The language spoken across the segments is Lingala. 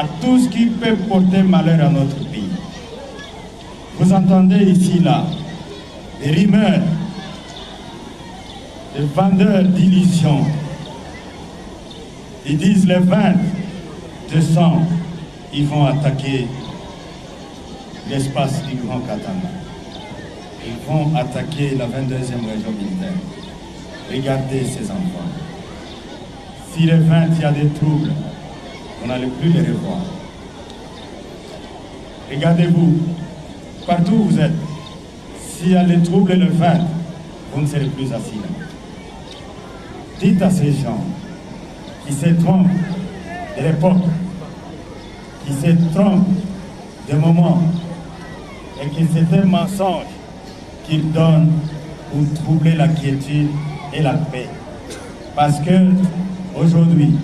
à tout ce qui peut porter malheur à notre pays. Vous entendez ici, là, des rumeurs, des vendeurs d'illusions. Ils disent le 20 décembre, ils vont attaquer l'espace du Grand Katanga. Ils vont attaquer la 22e région militaire. Regardez ces enfants. Si le 20, il y a des troubles, on n'allait plus les revoir. Regardez-vous, partout où vous êtes, s'il y a des troubles le 20, vous ne serez plus assis là. Dites à ces gens qui se trompent de l'époque, qui se trompent de moment, et que c'est un mensonge qu'ils donnent pour troubler la quiétude et la paix. Parce que aujourd'hui,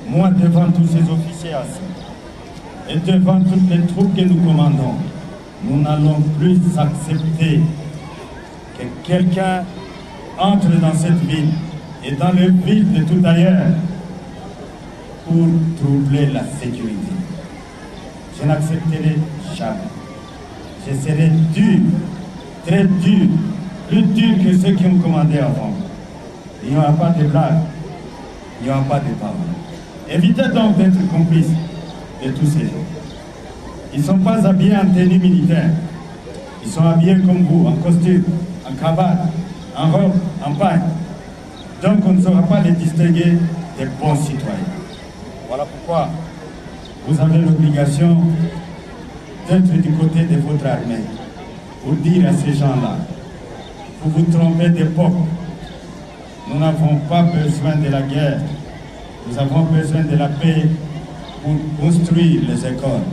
moi devant tous ces officiers assis, et devant toutes les troupes que nous commandons, nous n'allons plus accepter que quelqu'un entre dans cette ville et dans le vide de tout ailleurs pour troubler la sécurité. Je n'accepterai jamais. Je serai dur, très dur, plus dur que ceux qui ont commandé avant. Il n'y aura pas de blague, il n'y aura pas de parole. Évitez donc d'être complice de tous ces gens. Ils ne sont pas habillés en tenue militaire. Ils sont habillés comme vous, en costume, en cravate, en robe, en pagne. Donc on ne saura pas les distinguer des bons citoyens. Voilà pourquoi vous avez l'obligation d'être du côté de votre armée pour dire à ces gens-là, vous vous trompez d'époque. Nous n'avons pas besoin de la guerre. Nous avons besoin de la paix pour construire les écoles,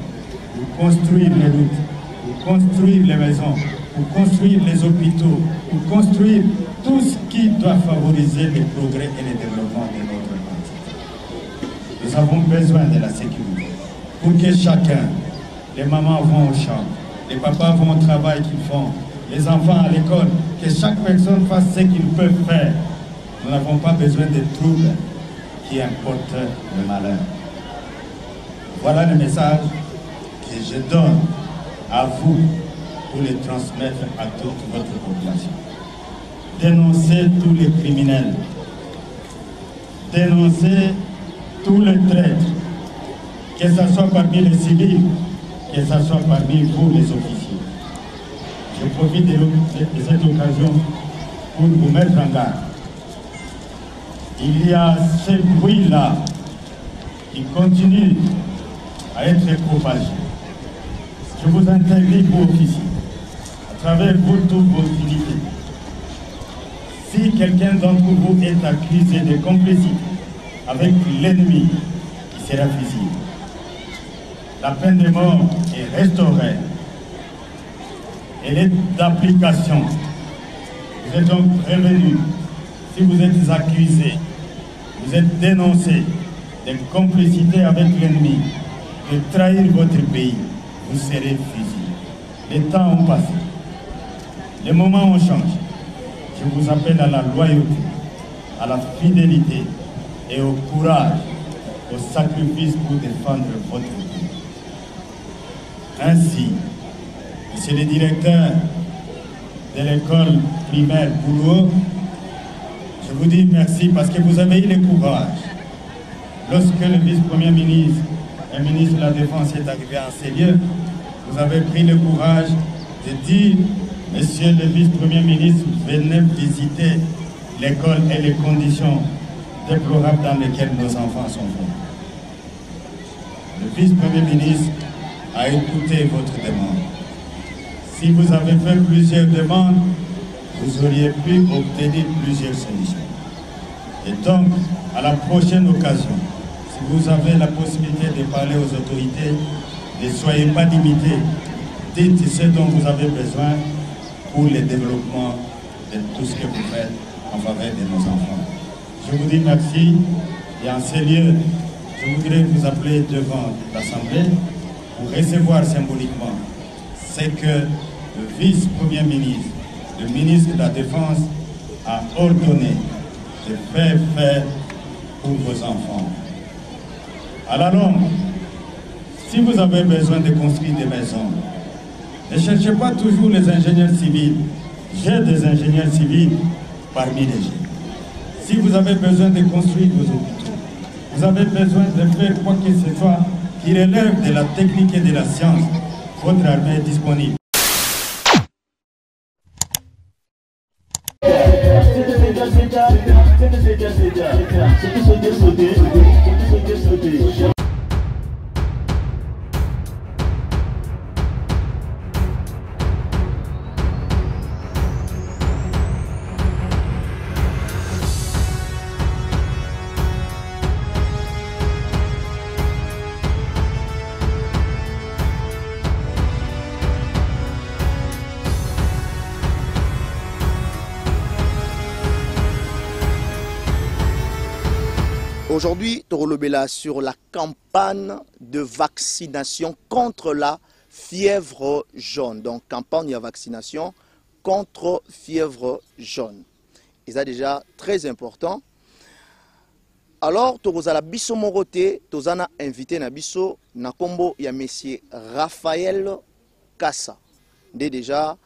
pour construire les routes, pour construire les maisons, pour construire les hôpitaux, pour construire tout ce qui doit favoriser le progrès et le développement de notre pays. Nous avons besoin de la sécurité pour que chacun, les mamans vont au champ, les papas vont au travail qu'ils font, les enfants à l'école, que chaque personne fasse ce qu'il peut faire. Nous n'avons pas besoin de troubles qui importent le malheur. Voilà le message que je donne à vous pour le transmettre à toute votre population. Dénoncez tous les criminels. Dénoncez tous les traîtres, que ce soit parmi les civils, que ce soit parmi vous les officiers. Je profite de cette occasion pour vous mettre en garde. Il y a ce bruit-là qui continue à être propagé. Je vous interdis, vous officiers, à travers vous toutes vos unités. Si quelqu'un d'entre vous est accusé de complicité avec l'ennemi, il sera fusillé. La peine de mort est restaurée. Elle est d'application. Vous êtes donc prévenus. Si vous êtes accusé, vous êtes dénoncé de complicité avec l'ennemi, de trahir votre pays, vous serez fusillé. Les temps ont passé. Les moments ont changé. Je vous appelle à la loyauté, à la fidélité et au courage, au sacrifice pour défendre votre pays. Ainsi, Monsieur le directeur de l'école primaire Boulogne, je vous dis merci parce que vous avez eu le courage. Lorsque le vice-premier ministre et le ministre de la Défense est arrivé en ces lieux, vous avez pris le courage de dire, Monsieur le vice-premier ministre, venez visiter l'école et les conditions déplorables dans lesquelles nos enfants sont formés. Le vice-premier ministre a écouté votre demande. Si vous avez fait plusieurs demandes, vous auriez pu obtenir plusieurs solutions. Et donc, à la prochaine occasion, si vous avez la possibilité de parler aux autorités, ne soyez pas limités. Dites ce dont vous avez besoin pour le développement de tout ce que vous faites en faveur de nos enfants. Je vous dis merci et en ces lieux, je voudrais vous appeler devant l'Assemblée pour recevoir symboliquement ce que le vice-premier ministre, le ministre de la Défense a ordonné de faire pour vos enfants. À la longue, si vous avez besoin de construire des maisons, ne cherchez pas toujours les ingénieurs civils. J'ai des ingénieurs civils parmi les jeunes. Si vous avez besoin de construire vos hôpitaux, vous avez besoin de faire quoi que ce soit qui relève de la technique et de la science, votre armée est disponible. Aujourd'hui, Torolobela sur la campagne de vaccination contre la fièvre jaune. Donc, campagne de vaccination contre fièvre jaune. Et ça déjà très important. Alors, Torozala Bisso Morote, Tozana invité na Bisso, na kombo ya monsieur Raphaël Kassa. Déjà,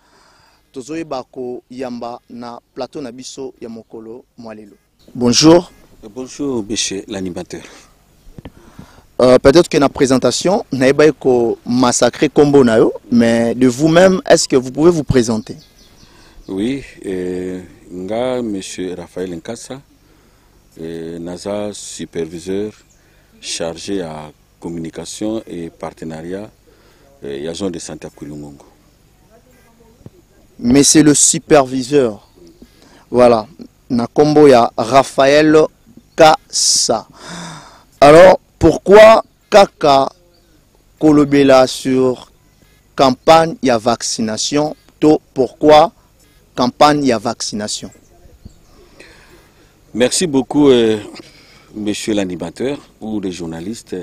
Tozoe Bako Yamba na plateau na Bisso ya Mokolo Mwalelo. Bonjour. Bonjour, monsieur l'animateur. Peut-être que la présentation n'a pas été massacré combo nayo, mais de vous-même, est-ce que vous pouvez vous présenter? Oui, nga monsieur Raphaël Nkassa, NASA superviseur chargé à communication et partenariat et agent de santé à Koulimongo. Mais c'est le superviseur. Voilà. Na combo ya Raphaël Kassa. Alors, pourquoi Kaka Kolobela sur campagne ya vaccination? Pourquoi campagne ya vaccination? Merci beaucoup, monsieur l'animateur ou les journalistes.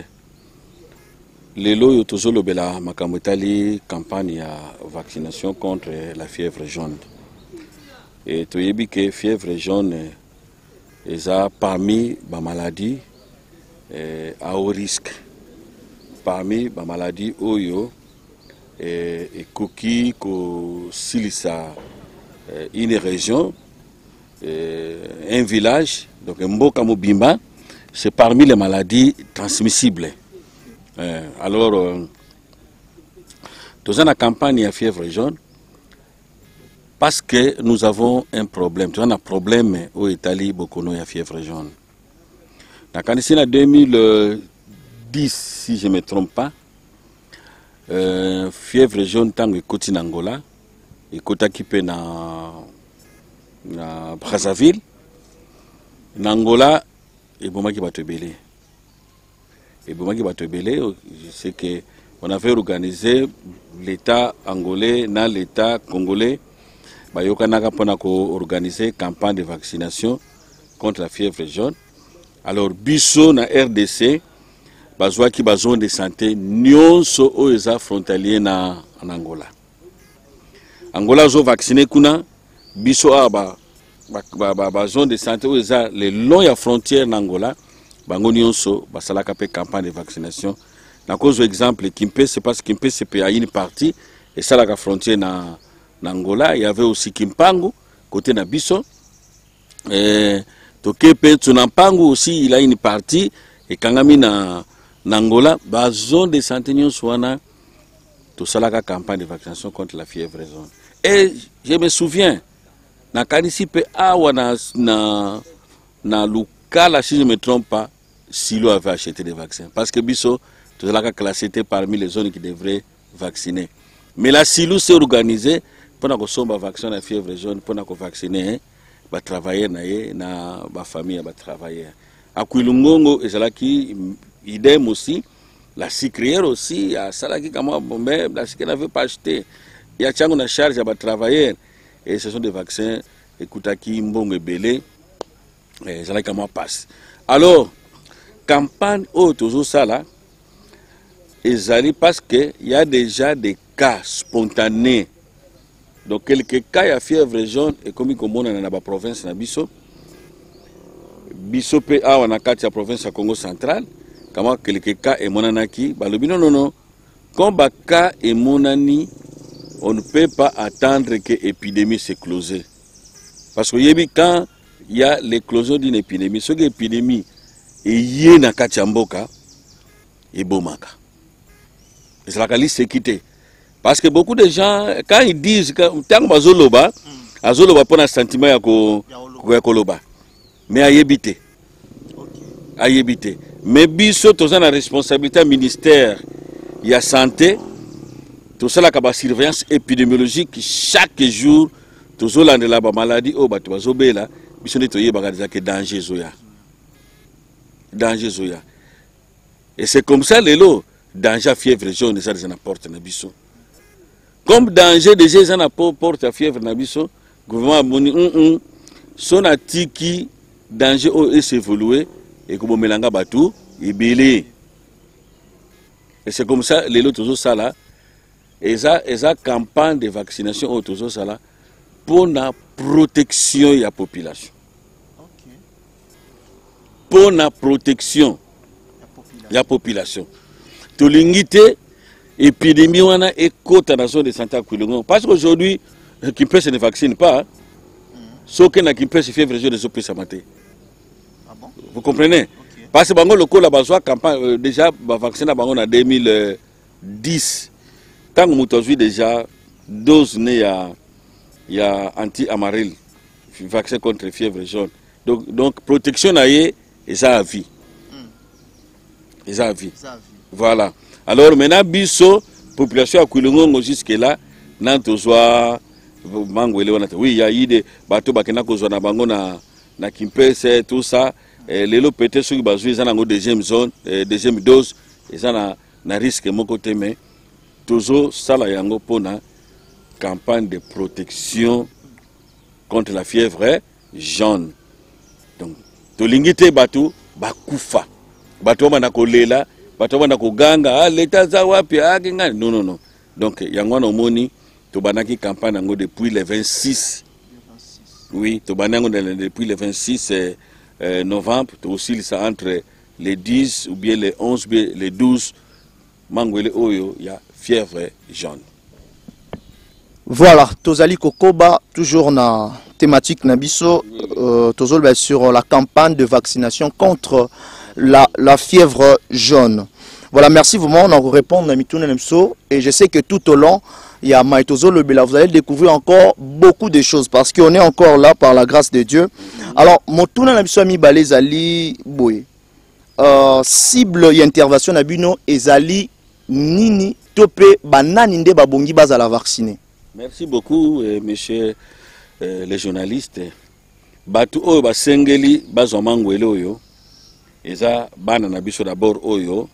Lelo yotozo lobela makamotali campagne ya vaccination contre la fièvre jaune. Et tu sais que la fièvre jaune est parmi les maladies à haut risque. Parmi les maladies oyo et koki ko silisa une région, un village, donc Mboka Mobimba, c'est parmi les maladies transmissibles. Alors, dans la campagne à fièvre jaune, parce que nous avons un problème. Tu as un problème au Italie, beaucoup de fièvre jaune. Dans en 2010, si je ne me trompe pas, fièvre jaune tant que côté Angola et côté qui peut na Brazzaville, en Angola et bon qui va te belé. Et bon qui va te belé, c'est que on avait organisé l'État angolais, na l'État congolais. On a organisé une campagne de vaccination contre la fièvre jaune. Alors, biso na RDC, bazwa ki bazone de santé, nyonso oeza frontalier en Angola. Angola zo vacciné kuna, biso a bazone de santé oeza le long ya frontière en Angola, bango nyonso basalaka pe campagne de vaccination. Na cause exemple Kimpe, c'est parce que Kimpe c'est à une partie et ça la frontière na Angola, il y avait aussi Kimpangu, côté Nabiso. Tokepe Tsunampangu aussi, il a une partie. Et Kangami na Angola, zone de santé Swana, tout ça la campagne de vaccination contre la fièvre jaune. Et je me souviens, na Kanisipe Awa na Lukala, si je ne me trompe pas, Silo avait acheté des vaccins. Parce que Biso, tout ça la classé parmi les zones qui devraient vacciner. Mais la Silo s'est organisée. Pendant que sommes vacciner la fièvre jaune, pendant que vacciner, va travailler na ba famille va travailler. À Kouilungongo et Salaki idem aussi, la sucrière aussi, à Salaki comment bomber, la sucrière n'avait pas acheté. Il y a tiens on charge à travailler et ce sont des vaccins écoutaki mbongo belé et Salaki comment passe. Alors campagne autour ça là et parce que il y a déjà des cas spontanés. Donc, quelques cas de fièvre jaune, et comme il y a dans la province de Bisso, Bisso PA, on a 4 province à Congo central, kama quelques cas et monanaki balobi non non non quand baka et monani on ne peut pas attendre que l'épidémie s'éclose. Parce que quand il y a l'éclosion d'une épidémie, ce que l'épidémie est na kachamboka et bomaka. Et c'est la qualité sécurité. Parce que beaucoup de gens, quand ils disent que tant que azoloba pour un sentiment ya koloba, mais à yébiter, à yébiter. Mais biso tous la responsabilité ministère, il y a santé. Tout ça, la surveillance épidémiologique chaque jour, tout ça, la maladie, oh, bah, tu vas obéir là, puis on est que danger zoya. Danger zoya. Et c'est comme ça, les lots, danger fièvre jaune, ça, ça n'apporte na biso. Comme danger déjà, ça n'apporte fièvre na biso, gouvernement a dit, son atiki, danger, oh, et s'évoluer, et comme on mélanga batou, et belé. Et c'est comme ça, les lots, tout ça là, et ça campagne de vaccination autour ça pour la protection de la population. Pour la protection de la population. Tout l'ingité épidémie wana est côte dans la zone de santé à Kouilongo. Parce qu'aujourd'hui, Kimpes ne vaccine pas. Sauf que Kimpes fait vraiment des opérations matin. Vous comprenez? Okay. Parce que le coup la campagne déjà vacciné en 2010. Tant que nous déjà dose il y a anti-amaril, vaccin contre fièvre jaune. Donc protection et ça a vie. Et ça a vie. Voilà. Alors maintenant, biso population à Kouilongo jusque là, nan tozwa mangwele wana. Oui, il y a eu des bateaux bakena kozwa na bango na Kimpese tout ça. Les lots peut-être ceux qui bazou ils ont deuxième zone, deuxième dose, ils ont na risque mon côté mais toujours ça la yango pour la campagne de protection contre la fièvre jaune. Donc, tolingite batu bakufa. Batu wana kolela, batu wana koganga, l'état za wapi akinga. Non non non. Donc yango na omoni to banaki campagne yango depuis le 26. Oui, to banango depuis le 26 novembre, to aussi ça entre les 10 ou bien les 11 ou bien les 12 mangwele oyo ya fièvre jaune. Voilà, Tozali Kokoba, toujours na thématique Nabiso, sur la campagne de vaccination contre la fièvre jaune. Voilà, merci vraiment, on en répond à Mitoune Nemso, et je sais que tout au long, il y a Maïtozo Lebela, vous allez découvrir encore beaucoup de choses, parce qu'on est encore là par la grâce de Dieu. Alors, Motouna Nemso Ami Balezali Boy, cible et intervention Nabino Ezali Nini Topé Bananinde Babongi Bazala vacciné. Merci beaucoup, monsieur les journalistes. Batu oyo basengeli bazomangwele oyo eza bana na biso d'abord oyo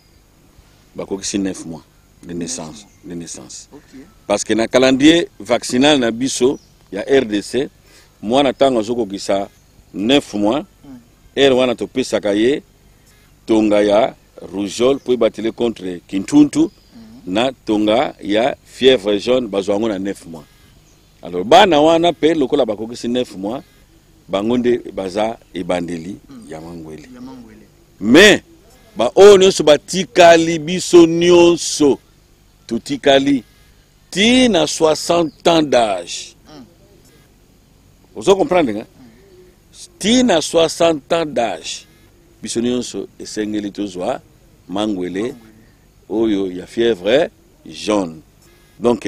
bakokisi 9 mois de naissance, Okay. Parce que na calendrier vaccinal na biso ya RDC mwana tango azokokisa 9 mois wana topesaka ye tonga ya rougeole po batele contre kintuntu na tonga ya fièvre jaune bazwango na 9 mois. Alors bana wana pe lokola bakokisi 9 mois bangonde baza ebandeli ya mangwele. Mais ba o nyonso batikali biso nyonso tutikali tina 60 ans d'âge. Vous comprenez hein? Tina 60 ans d'âge biso nyonso esengeli tozwa mangwele oyo ya fièvre jaune. Donc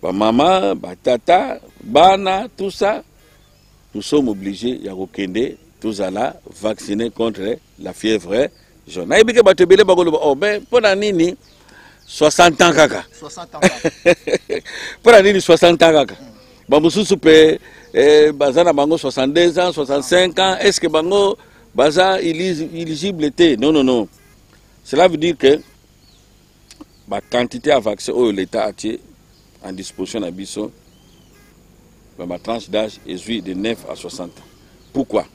ba maman, ba tata, bana, tout ça, nous sommes obligés ya kokende tous ala vacciner contre la fièvre jaune. Na ibike batebele bagolo oh ben pona nini 60 ans kaka. 60 ans kaka. Pona nini 60 ans kaka. Ba mususu pe bazana bango 62 ans, 65 ans, est-ce que bango baza éligible était? Non non non. Cela veut dire que la quantité de vaccins que l'État a en disposition à Bisso, ma tranche d'âge est de 9 à 60 ans. Pourquoi?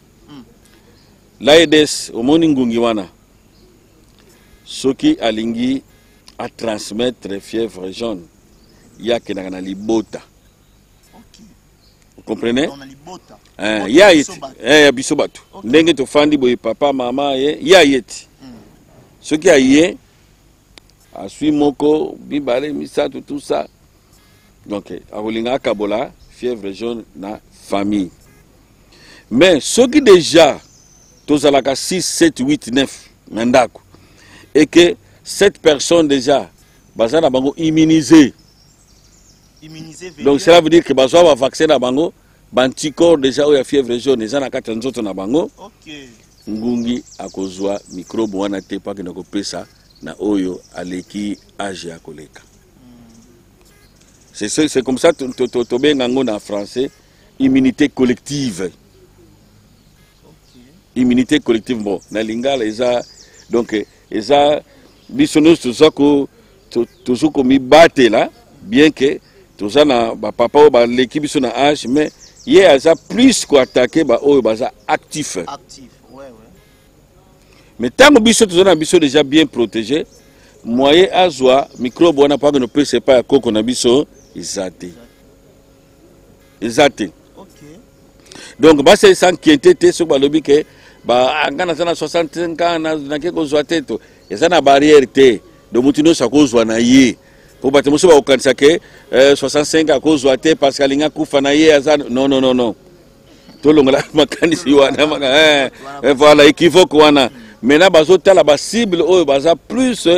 L'AEDS, au Moningungiwana, ce qui a lingi à transmettre fièvre jaune, il y a que dans la libota. Vous comprenez? Il y a bisobatu. Ndenge to fandi boy papa, maman, il y a yeti. Ce qui a yé, a suivi Moko, Bibale, Misato, tout ça. Donc, Arolinga Kabola, fièvre jaune, na famille. Mais ce qui déjà, tous à la 6, 7, 8, 9, Mandako, et que cette personne déjà, Bazana Bango immunisé. Donc, cela veut dire que Bazana va vacciner Bango, Banticorps déjà, où il y a fièvre jaune, les gens na katanzoto na Bango. Ngungi akozwa microbe wana te pa kena kopesa na oyo aleki age akoleka. C'est comme ça to bengango na français immunité collective. Immunité collective bon na lingala eza donc eza bisono tozako tozoko mi batela bien que tozana ba papa o ba l'équipe biso na age mais ye aza plus ko attaquer ba oyo baza actif. Mais tant que biso tozana biso déjà bien protégé, moyen azwa microbe wana pa que ne peut pas koko na biso izate. Izate. OK. Donc ba c'est sans inquiéter sur ba lobi que ba ngana sana 65 ans na ke ko zwa teto. Eza na barrière te. Do mutino sa ko zwa na ye. Po ba temoso ba okanisa ke 65 a ko zwa te parce que linga kufa na ye aza non. To longola makanisi wana voilà équivoque wana. Maintenant, la cible est plus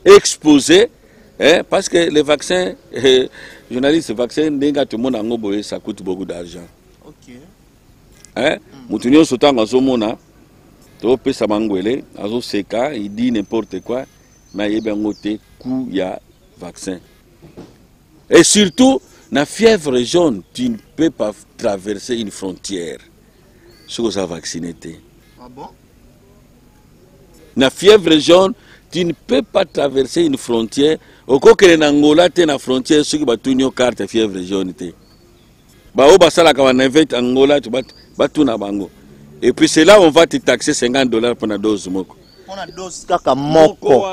exposée parce que les vaccins, journalistes, les vaccins, tout le monde ça coûte beaucoup d'argent. Ok. Moutounio Sotan à Zomona, Topé Samangwele, Azo Seka, il dit n'importe quoi, mais il y a un coût, il y a vaccin. Et surtout, la fièvre jaune, tu ne peux pas traverser une frontière. Si vous avez vacciné. Ah bon? La fièvre jaune, tu ne peux pas traverser une frontière. Au cas que l'Angola est une frontière, ceux qui battent une carte fièvre jaune. Angola, tu vas tout na bango. Et puis c'est là où on va te taxer $50 pour la dose moko. On a dose kaka moko.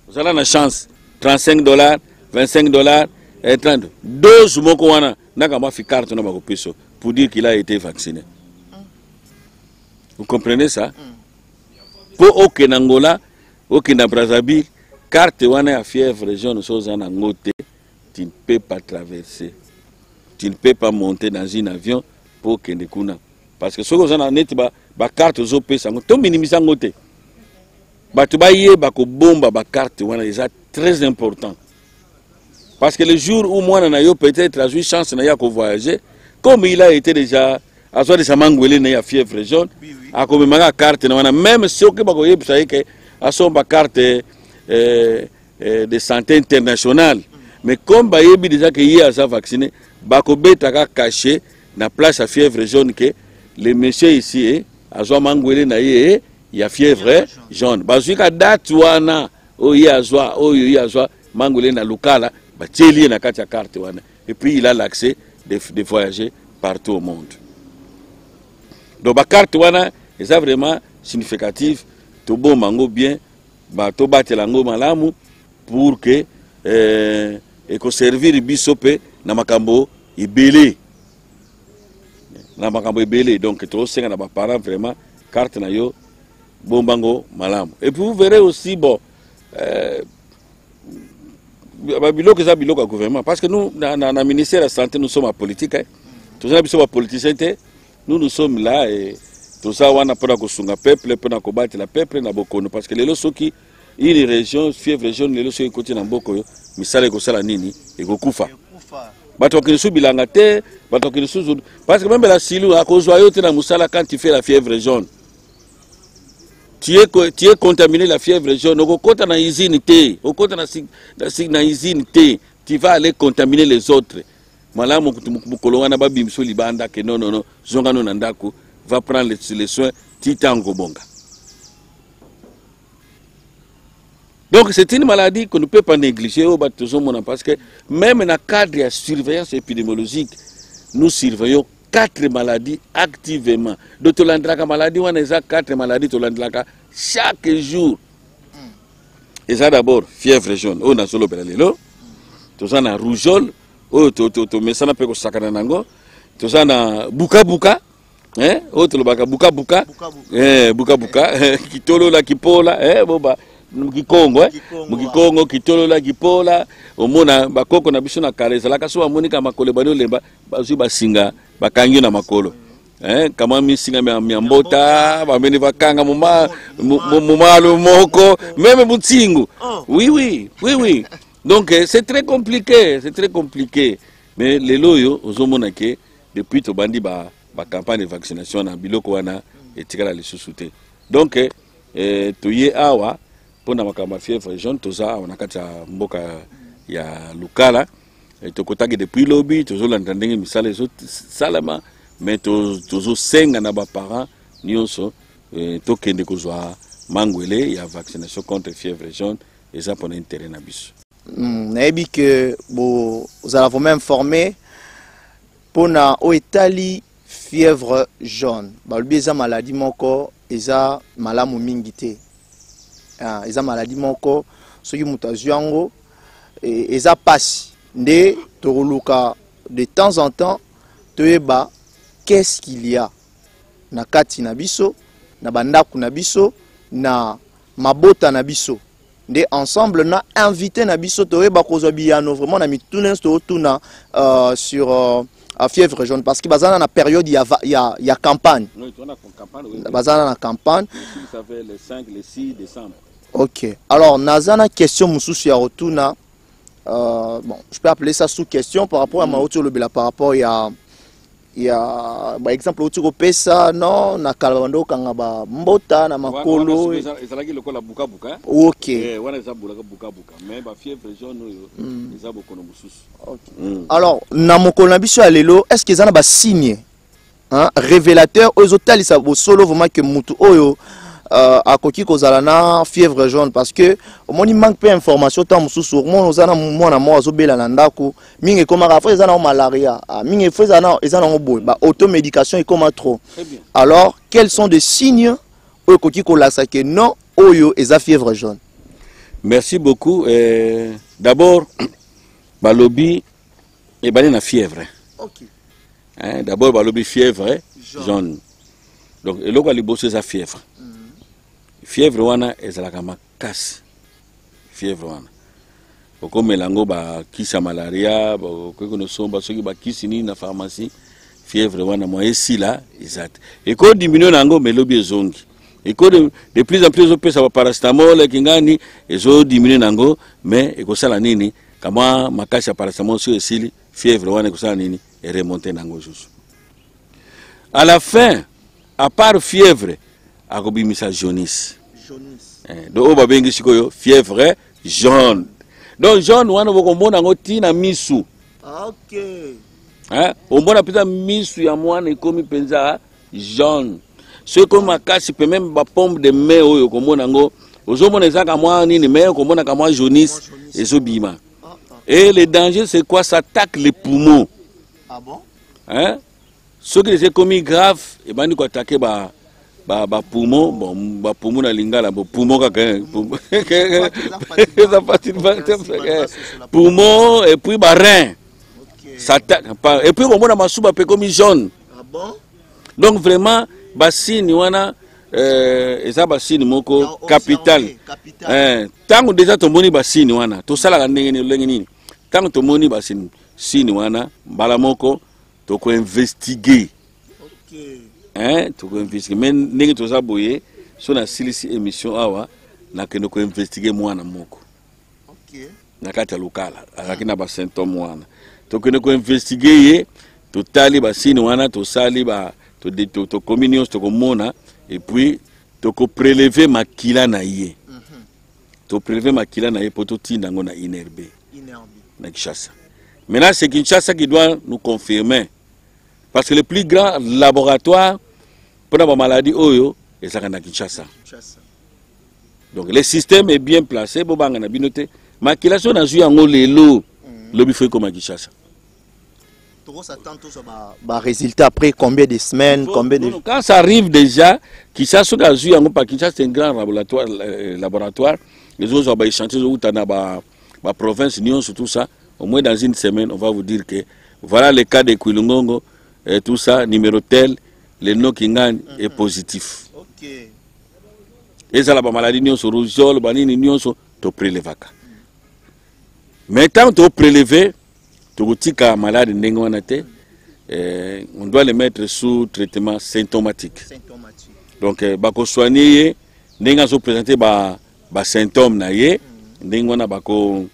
Vous avez la chance. $35, $25 et 30. Dose moko wana. Naka ma fi carte na bako piso pour dire qu'il a été vacciné. Vous comprenez ça? Pour aucun Angola, aucun Brazzaville, carte wana ya fièvre jaune chose en angote, tu ne peux pas traverser. Tu ne peux pas monter dans un avion pour que kuna. Parce que ce que vous en net ba carte zo pesa ngo to minimisa ngote. Ba to ba ye ba ko bomba ba carte wana est très important. Parce que le jour où moi na yo peut-être a eu chance na ya ko voyager, comme il a été déjà à soi de sa mangwele na ya fièvre jaune. A comme ma carte même ceux qui bagoye vous que a son carte de santé internationale mais comme ba yebi déjà que hier a vacciné bako beta caché na place à fièvre jaune que les messieurs ici a zo mangwele na ye ya fièvre jaune bazuka date wana o ya zo mangwele na lukala ba teli na kati ya carte wana et puis il a l'accès de voyager partout au monde. Donc la carte wana est vraiment significative. To bon mango bien, ba to bate lango malamu pour que eko servir bisope na makambo ibele. Na makambo ibele donc to senga na ba parents vraiment carte na yo bon mango malamu. Et puis vous verrez aussi bon biloko za biloko gouvernement parce que nous na ministère de la santé nous sommes en politique tous les sommes politiciens nous sommes là et tout ça on a pas kosunga peuple pour na kobattre la peuple na bokono parce que les soki une région fièvre jaune les soki côté na boko misale ko sala nini et kokufa bato kinisu bilanga te bato kinisu parce que même la silu a kozwa yo te na musala quand tu fais la fièvre jaune tu es contaminé la fièvre jaune au côté na usine te au côté na usine te tu vas aller contaminer les autres malamu mukolo wana babimso libanda que non zonga no ndako va prendre les soins titango bonga. Donc c'est une maladie qu'on ne peut pas négliger parce que même dans le cadre de la surveillance épidémiologique, nous surveillons 4 maladies activement. Donc tu l'as maladie, on a 4 maladies chaque jour. Et ça d'abord, fièvre jaune, on a solo belalelo, tu as rougeole, tu mets ça na peko sakana nango, tu as buka buka. hein autre baka buka buka buka buka kitolo la kipola boba mukikongo mukikongo kitolo la kipola omona bakoko na biso na kareza la kaso amonika makolo bano lemba bazu basinga bakangi na makolo kama misinga miambota bameni bakanga mumalo moko même mutsingu oui donc c'est très compliqué mais les loyo ozomona ke depuis to bandi ba campagne de vaccination na biloko wana etikala lisusu te donc toye awa pona makamba fièvre jaune toza on akata mboka ya lukala tokotaki depuis lobby tozolanda ndenge misala ezo salama mais tozo senga na ba parents nyonso tokende kozwa mangwele ya vaccination contre fièvre jaune eza pona intérêt na biso. Nayebi que vous allez vous informer pona o etali fièvre jaune balobi eza maladie moko eza malamu mingi te eza maladie moko soki mutu azwi yango eza pasi nde tokoluka de temps en temps toyeba qu'est-ce qu'il y a na kati na biso na bandaku na biso na mabota na biso nde ensemble na invité na biso toyeba kozwa biyano vraiment na mituna totuna sur fièvre jaune parce que bazana na période il y a campagne. Oui, bazana na campagne. Ça fait le 5 le 6 décembre. OK. Alors nazana question mususu ya rotuna bon, je peux appeler ça sous question par rapport à ma autre le par rapport il y a par exemple autour pesa non na kalando kanga ba mbota na makolo ezalaki lokola buka buka. OK. Wana ezabulaka buka buka mais ba fièvre jaune ezaboko na mususu. OK. Alors na mokolo na biso ya lelo est-ce que ezana ba signe révélateur ozotalisa bo solo vraiment que mutu oyo akoki kozala na fièvre jaune parce que omoni manque peu information tant mususu mon ozana mwana mo azobela na ndako mingi komaka après ezana malaria mingi ezana ezana boy ba automédication et comme trop. Alors quels sont des signes okoki kolasa que non oyo eza fièvre jaune? Merci beaucoup. D'abord balobi et bali na fièvre. OK. D'abord balobi fièvre jaune. Donc eloko liboso eza fièvre. Fièvre wana ezalaka makasi. Fièvre wana oko melango ba kisa malaria ba kono somba soki ba kisi ni na pharmacie fièvre wana mo esila ezat et ko diminuer nango melobi ezongi et ko de plus en plus opesa ba paracétamol kingani ezo diminuer nango mais ekosala nini kama makasi ya paracétamol so esili fièvre wana ekosala nini et remonter nango juste à la fin à part fièvre akobimisa jaunisse. Donc on va bien que fièvre jaune. Donc jaune wana bokomona ngoti na misu. OK. On mona pita misu ya mwana ikomi penza jaune. Ce comme makasi peut même ba pompe de main oyo komona ngo ozomona ezaka mwa nini mais komona ka mwa jaunisse ezobima. Et le danger c'est quoi? Ça attaque les poumons. Ah bon? Ce qui est commis grave et bandi ko attaquer ba poumon bon ba poumon na lingala ba poumon kaka poumon et puis ba rein ça et puis on a masuba pe comme jaune. Ah bon? Donc vraiment ba signe wana eza ba signe moko capital tango déjà to moni ba signe wana to sala ndenge nini tango to moni ba signe wana bala moko to ko investiguer. OK. Tu peux investiguer. Mais n'est que ça boye, sur la silisi émission awa, na que nous investiguer moi na moko. OK. Na kata lokala, avec na ba symptômes wana. To que nous investiguer, to tali ba sini wana, to sali ba, to communion, to komona, et puis to ko prélever makila na ye. To prélever makila na ye pour to tinda ngo na inerbe. Na Kinshasa. Maintenant c'est Kinshasa qui doit nous confirmer. Parce que le plus grand laboratoire pour la maladie oyo est à Kinshasa. Donc le système est bien placé. Bobanga na binote. Makilation na joué en lelo. Lobby fait comme à Kinshasa. Résultat après combien de semaines, combien de... Quand ça arrive déjà, Kinshasa a joué en Kinshasa, c'est un grand laboratoire. Les autres ont échangé la province, Nyon, tout ça. Au moins dans une semaine, on va vous dire que voilà le cas de Kouilungongo. Tout ça, numéro tel, le nom kingani est positif. OK. Et ça la maladie nyonso rougeole banini nyonso to prélevaka. Mais tant to prélever to tika malade ndenge wana te, on doit le mettre sous traitement symptomatique. Donc bako soigner ndenge zo présenter ba symptômes na ye ndenge wana bako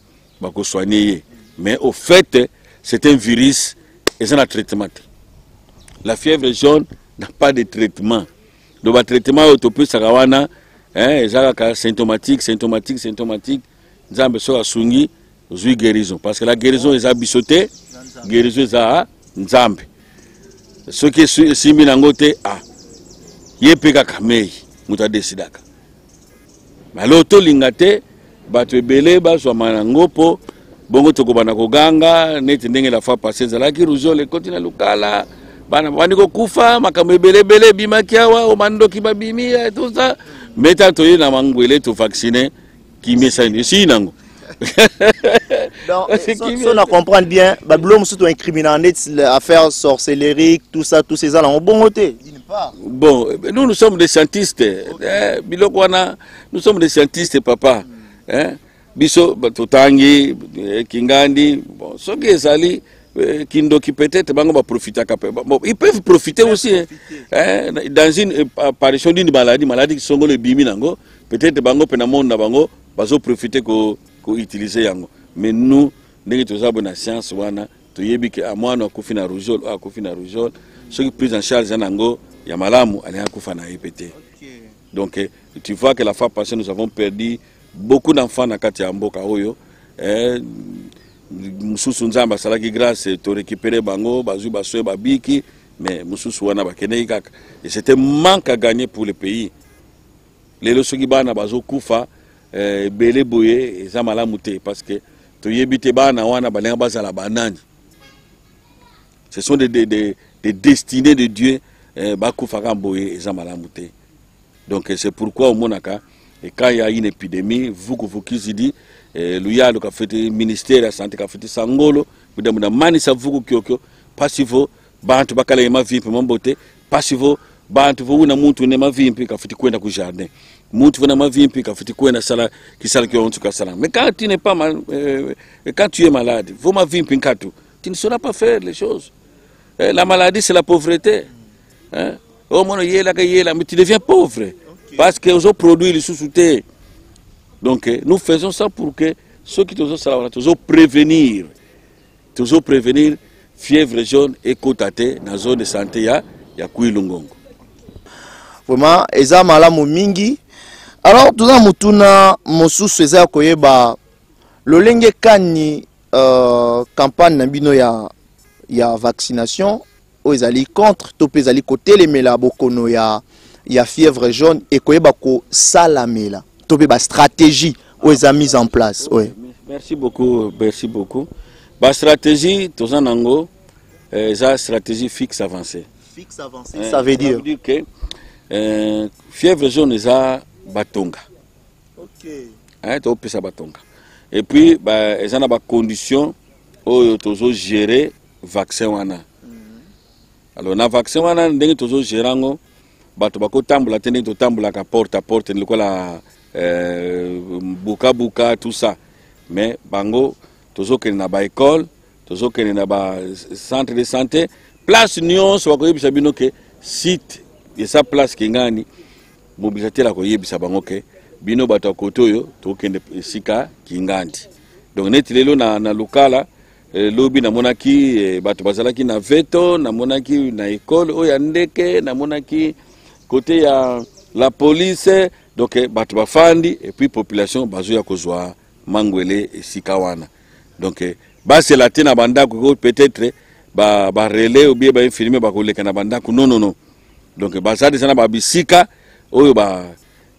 soigner. Mais au fait c'est un virus et c'est un traitement. La fièvre jaune n'a pas de traitement. Donc le traitement autopsie sakawana symptomatique, nzambe so asungi zui guérison parce que la guérison est abisoté, guérison est à nzambe. Ce qui est simi nangote yepeka kamei muta desidaka. Maloto lingate batu ebele bazwa manangopo bongo tokobana koganga neti ndenge la fois passée zalaki rougeole continue lukala bana bandiko kufa makambo ebele bimakiawa o mandoki babimi tout ça. Mais tant que na mangwele to vacciner qui met ça ici nango. Donc si on comprend bien, bablom surtout incriminant affaire sorcellerie, tout ça, tous ces gens ont bon côté. Bon, nous sommes des scientistes. Bilokwana, nous sommes des scientistes papa. Biso totangi kingandi, bon, ce qui est ali qui peut-être va profiter. Bon, ils peuvent profiter aussi dans une apparition d'une maladie qui sont les biminango. Peut-être bango penamonde bango bazo profiter ko utiliser yango. Mais nous, nous sommes dans la science wana to yebi ke amwana akufina rougeole, ceux qui pris en charge yango ya malamu ali akufa na EPT. Donc tu vois que la fois passée nous avons perdu beaucoup d'enfants na kati ya mboka oyo. Mususu nzamba salaki grâce to récupérer bango bazu basoe babiki mais mususu wana bakene kaka et c'était manque à gagner pour le pays. Les losoki bana bazo kufa belé boye eza malamu te parce que to yebite bana wana balenga bazala banani. Ce sont des destinées de Dieu bakufa kamboye eza malamu te. Donc c'est pourquoi au monaka et quand il y a une épidémie vous qui dit Luyalo ka fait ministère de la santé ka fait sangolo budamuna manisa vuku kyokyo pasivo bantu bakala yema vimpi mambote pasivo bantu vuna muntu ne mavimpi ka fait kwenda ku jardin muntu vuna mavimpi ka fait kwenda sala kisala kyo ontu ka sala. Mais quand tu n'es pas mal quand tu es malade vos mavimpi nkatu tu ne sauras pas faire les choses. La maladie c'est la pauvreté. Au moins yela ka yela mais tu deviens pauvre parce que aux produits les sous-soutés. Donc nous faisons ça pour que ceux qui toujours prévenir fièvre jaune et côté dans la zone de santé ya Kouilungongo. Vraiment eza malamu mingi. Alors tout ça mutuna mosusu eza koyeba lolenge kani campagne na bino ya vaccination o ezali contre to pezali côté les mela bokono ya fièvre jaune et koyeba ko salamela. La stratégie où ils ont mise en place. Oui. Merci beaucoup. La stratégie, tout ça nango, c'est stratégie fixe avancée. Fixe avancée. Ça veut dire que fièvre jaune est batonga. Ok. Ça batonga. Et puis, ils ont des conditions où ils gérer vaccin wana. Alors, na vaccin wana, ils ont géré ngo, bato bako tambula tene to tambula ka porte à porte ni la buka tout ça. Mais bango tozo kene na ba école, tozo kene na ba centre de santé, place nyonso bako yebisa bino ke site et sa place kingani mobilisateur ko yebisa bango ke bino bato kotoyo to kende sika kingandi. Donc neti lelo na lokala lobi na monaki bato bazalaki na veto na monaki na école oya ndeke na monaki côté ya la police. Donc bato bafandi et puis population bazoya kozwa mangwele et sikawana. Donc c'est la tena bandako peut-être ba relais ou bien ba infirmier ba koleka na bandako non. Donc bazade sana ba bisika oyo ba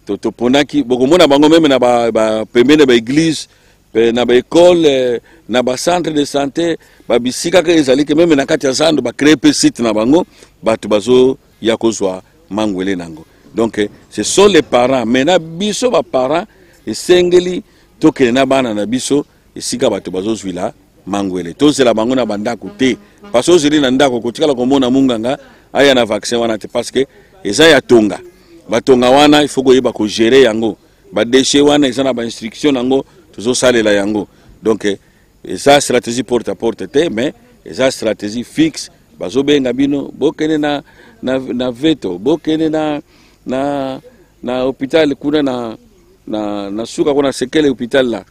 to ponaki bokomona bango même na ba pembeni ba église na ba école na ba centre de santé ba bisika ka ezali ke même na kati ya zando ba créer pe site na bango bato bazo ya kozwa mangwele nango. Donc ce sont les parents. Maintenant biso ba parents et sengeli tokene na bana na biso esika bato bazozwila mangwele. To c'est la bango na bandako te. Parce que zeli na ndako kotikala komona munganga aya na vaccin wana te parce que eza ya tonga batonga wana il faut koyeba ko gérer yango ba déchet wana eza na ba instruction yango tozo salela yango donc eza stratégie porte à porte te mais eza stratégie fixe bazo benga bino bokene na veto bokene na hôpital kuna na suka kuna sekele hôpital la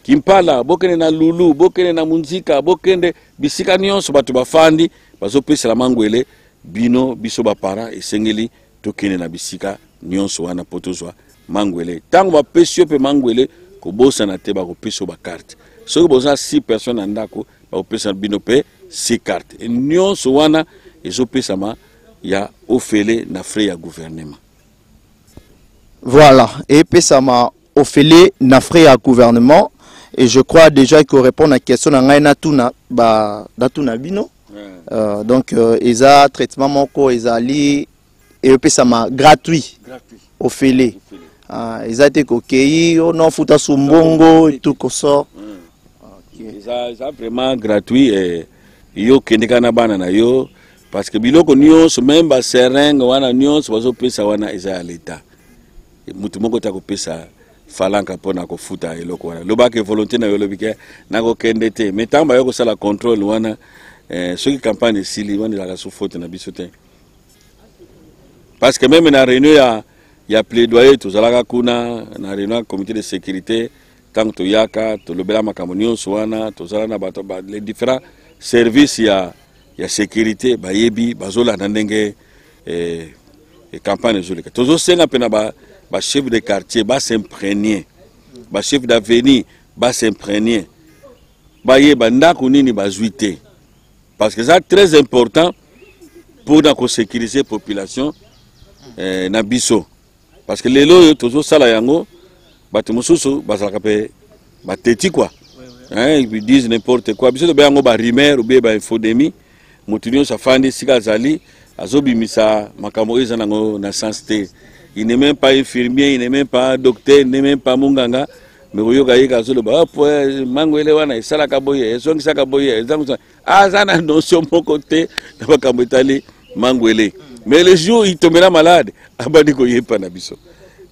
Kimpala bokene na Lulu bokene na Munzika bokende bisika nyonso bato bafandi bazopesa la mangwele bino biso bapara esengeli tokene na bisika nyonso wana potozwa mangwele tango bapesi pe mangwele kobosa na te bakopesa ba carte soki boza 6 personnes andako bakopesa bino pe 6 cartes nyonso wana ezopesa ma ya ofele na frais ya gouvernement. Voilà, et puis ça m'a offert na frais à gouvernement et je crois déjà qu'il répond à la question na tuna bino. Donc ils a traitement moko ezali et puis ça m'a gratuit offert. Ils a été coquille non futa sumbongo et tout comme ça. Ça vraiment gratuit et yo kendeka na bana na yo parce que biloko nyonso même ba seringue wana nyonso bazo pesa wana eza ya l'état. Mutu moko ta ko pesa falanka pona ko futa eloko wana lobake volonté na yo lobike na ko kende te mais tamba yo ko sala contrôle wana ceux qui campagne sili wana la sous faute na biso te parce que même na réunion ya plaidoyer to zalaka kuna na réunion comité de sécurité tant to yaka to lobela makambo nyonso wana to zala na bato ba les différents services ya sécurité ba yebi bazola na ndenge campagne zoleka tozo senga pena ba chef de quartier ba s'imprégner ba chef d'avenue ba s'imprégner ba yeba ndako nini bazuité parce que c'est très important pour na ko sécuriser population na biso parce que lelo tozo sala yango bato mosusu bazaka pe bateti quoi hein ils disent n'importe quoi biso to ba yango ba rumeur ou ba infodémie motunyo safandi sika zali azobimisa makambo eza nango na sens te. Il n'est même pas infirmier, il n'est même pas docteur, il n'est même pas munganga. Mais vous voyez que le bah mangwele wana isala kaboye, esongi saka boye, ah ça na notion mon côté, na kambetali mangwele. Mais le jour il tombera malade, abandi ko yepa na biso.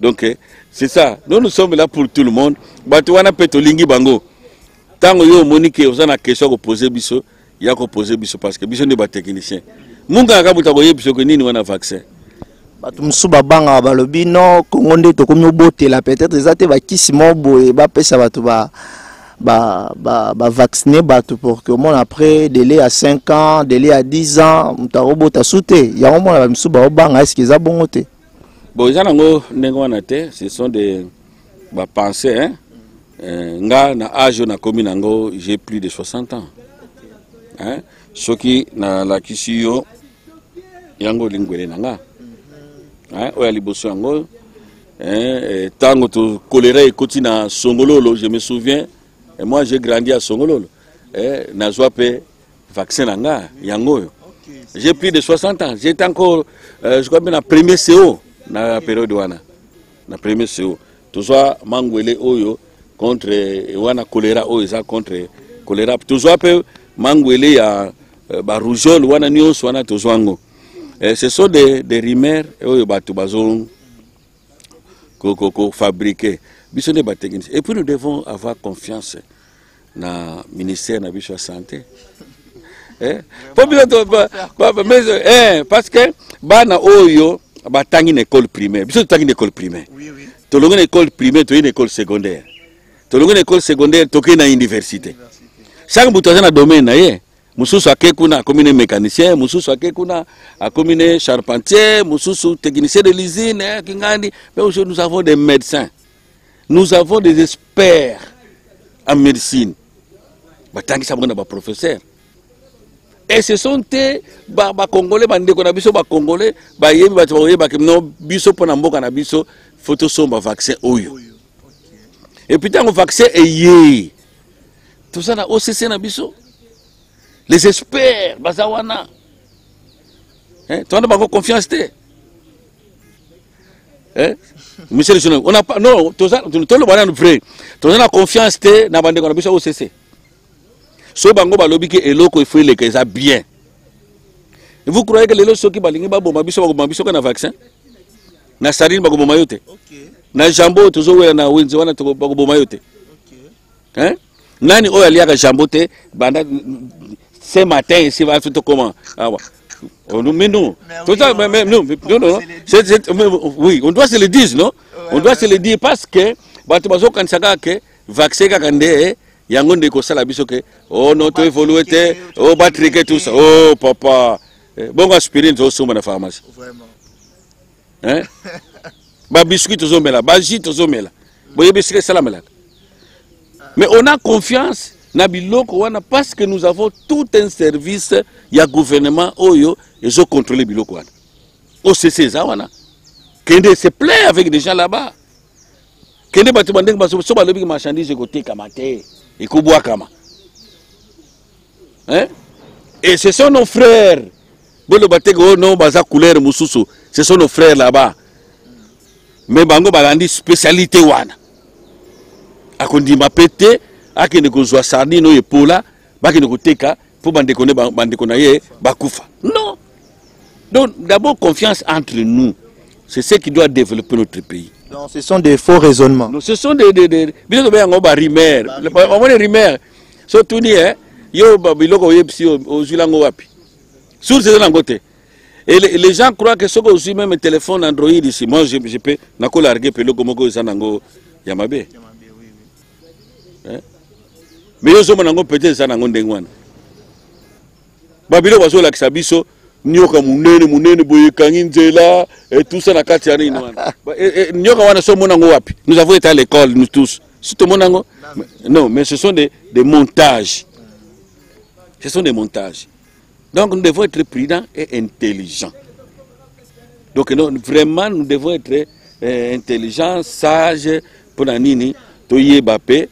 Donc c'est ça. Nous sommes là pour tout le monde. Batu wana petolingi bango. Tango yo monique ozana question ko poser biso, ya ko poser biso parce que biso ne ba technicien. Munganga kabuta ko yebiso ko nini wana vaccin. Batumsu babanga balobi no Kongo nde tokomi obotela peut-être ezate bakisi mobo ba pesa bato ba vacciner bato pour que mon après délai à 5 ans, délai à 10 ans, mutarobota souté. Ya au moins batumsu babanga est-ce qu'ils a bongoté? Bon ils nango ndenge wana te, ce sont des pensées hein. Nga na âge na komi nango j'ai plus de 60 ans. Hein? Soki na la kisiyo yango lingwele nanga. Hein, oya liboso yango tango to choléra ekoti na Songololo, je me souviens et moi j'ai grandi à Songololo na zoape vaccin nanga yango j'ai plus de 60 ans, j'étais encore je crois bien na premier CO na période wana na premier CO to zoa mangwele oyo contre wana choléra oyo za contre choléra to zoape mangwele ya ba rougeole wana nyonso wana to zoango. Ce sont des rumeurs qu'on fabriqué. Et puis nous devons avoir confiance dans le ministère de la Santé. Parce que bana oyo batangi une école primaire. Biso tangi une école primaire. To longa une école primaire, to une école secondaire. To longa une école secondaire, to une université. Chaque bout dans domaine na mususu akekuna commune mécanicien, mususu akekuna a commune charpentier, mususu technicien de l'usine, kingandi. Mais aujourd'hui nous avons des médecins, nous avons des experts en médecine. Batangi sabona ba professeur. Et ce sont des Congolais, bandeko na biso ba Congolais, ba yebi ba tsoye ba kemno biso pona mboka na biso photo somba vaccin oyo. Et puis tant le vaccin est yé. Tout ça na OCC na biso. Les experts, Bazawana. Tu as pas confiance. Monsieur le Sénat, on n'a pas. Non, tout le monde vrai. Tu as confiance dans la bande de OCC. So bango balobi ke eloko il faut les que ça bien. Vous croyez que les gens qui balingi ba boma biso na vaccin? Na sarine ba boma yote. Na jambo tozo wela na wenzi wana to ba boma yote. Hein? Nani oyo aliaka jambo te banda ce matin ici va faire comment? Ah ouais. Mais non. Oui, on doit se le dire, non? On doit se le dire parce que bato bazo kansaka ke vaccin ka kande yango ndeko sala biso ke oh non to évoluer te oh batriquer tout ça. Oh papa. Bon aspirine to soma na pharmacie. Vraiment. Hein? Ba biscuit to zomela, ba jus to zomela. Boye biscuit salamela. Mais on a confiance na biloko wana parce que nous avons tout un service ya gouvernement oyo et ont contrôlé biloko wana. OCC za wana. Kende se plaît avec des gens là-bas. Kende batu bandeng baso so balobi marchandise côté kamate et ko bois kama. Hein? Et ce sont nos frères. Bolo batego non baza couleur mususu. Ce sont nos frères là-bas. Mais bango balandi spécialité wana. Akondi mapete akende kozwa sardine oyo epola bakende koteka po bandeko na ye bakufa. Non. Donc d'abord confiance entre nous. C'est ce qui doit développer notre pays. Donc ce sont des faux raisonnements. Non, ce sont des biloko bango ba rumeur. On va rumeur. Surtout ni yo biloko yepsi ozulango wapi. Sur ces langote. Et les gens croient que ce que aussi même un téléphone Android ici, moi je peux nako larguer peloko moko zanango yamabe. Mais yo zo manango peut-être zanango ndengwana. Babilo bazo la kisabiso nyoka munene boye kangi nzela et tout ça na kati ya nini wana. Nyoka wana so monango wapi? Nous avons été à l'école nous tous. Surtout monango. Non, mais ce sont des montages. Ce sont des montages. Donc nous devons être prudents et intelligents. Donc non, vraiment nous devons être intelligents, sages pour nini toye bapé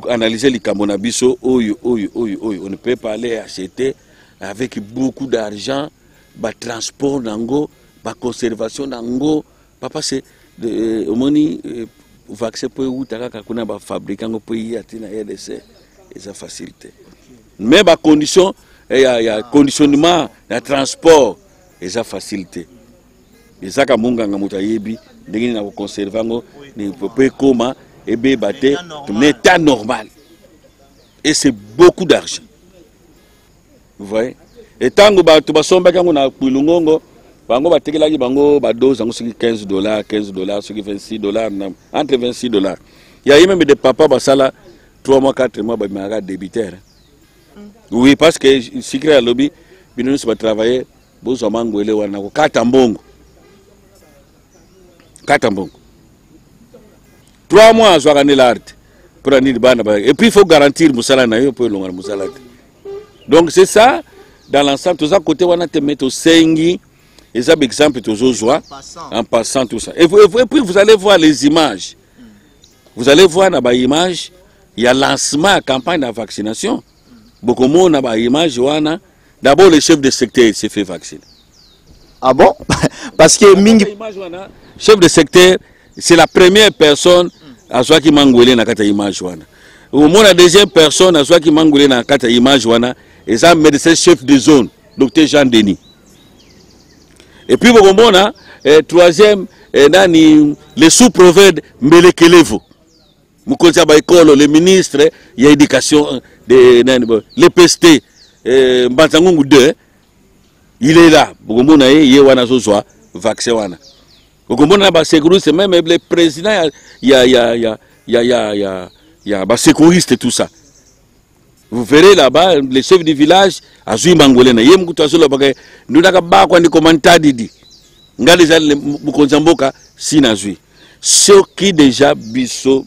analyser les camonabiso oyo. On ne peut pas aller acheter avec beaucoup d'argent, ba transport nango, ba conservation nango. Papa c'est omoni vaccin pour utaka kakuna ba fabricant pour y atina RDC et ça facilité. Mais ba condition il y a conditionnement, il y a transport, et ça facilité. Et ça, quand on a un conservant, on peut comment et battre un état normal. Et c'est beaucoup d'argent. Vous voyez? Et tant que tu vas somber quand on a pris le ngongo, bango battre là, bango dose, $15, $26, entre $26. Il y a même des papas basala 3 mois, 4 mois, ils m'ont débité. Oui, parce que si à lobby, nous va travailler, vous avez mangoué wana ko katambongo. 3 mois à gagner l'art pour aller bana et puis il faut garantir musala na yo pour longa musala. Donc c'est ça dans l'ensemble tous à côté wana te mettre au sengi et ça exemple toujours joie en passant tout ça. Et puis vous allez voir les images. Vous allez voir dans les images, il y a lancement campagne de vaccination. Beaucoup de monde a image d'abord le chef de secteur s'est fait vacciner. Ah bon? Parce que chef de secteur c'est la première personne à soi qui mangolé na kata image wana. Au moins la deuxième personne à soi qui mangolé na kata image wana et ça médecin chef de zone docteur Jean Denis. Et puis beaucoup de monde troisième nani le sous-préfet Mbelekelevo. Mukonza ba école le ministre il y a éducation le PST Mbanzangungu 2 il est là bokomona ye wana zozwa vaccin wana bokomona ba sécurité même le président il y a ba sécuriste tout ça vous verrez là-bas le chef du village azui mangolena ye mkutu azola baka ndaka ba kwa ndi komantadi di ngali za mukonza mboka sina zui ce qui déjà biso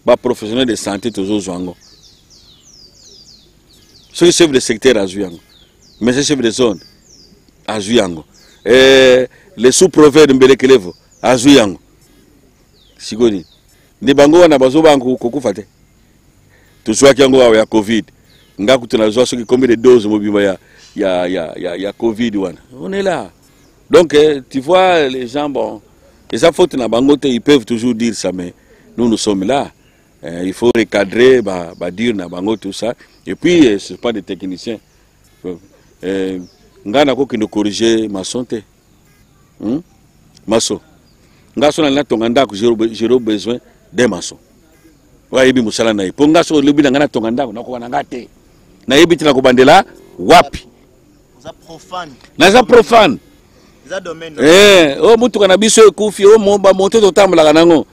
ba professionnel de santé tozo zwango. Ce chef de secteur a joué, mais ce chef de zone a joué. Le sous-préfet de Mbelekelevo a joué. Sigoni. Ni bango wana bazo bango kokufate. Tu sois qui ango ya Covid. Ngaku tunazwa soki combien de doses mobimba ya Covid wana. On est là. Donc tu vois les gens bon, et ça faut na bango ils peuvent toujours dire ça mais nous sommes là. Il faut recadrer, dire na bango tout ça. Et puis, ce n'est pas des techniciens. ngana ko kino corriger maçon te. Maçon. Ngaso na tonga ndako zéro besoin des maçons. Wa yebi musala na ipo ngaso lobi na ngana tonga ndako nako wana ngate. Na yebi tina ko bandela wapi? Za profane. Na za profane. Za domaine. O mutu kana biso ekufi o momba monte to tambala nango.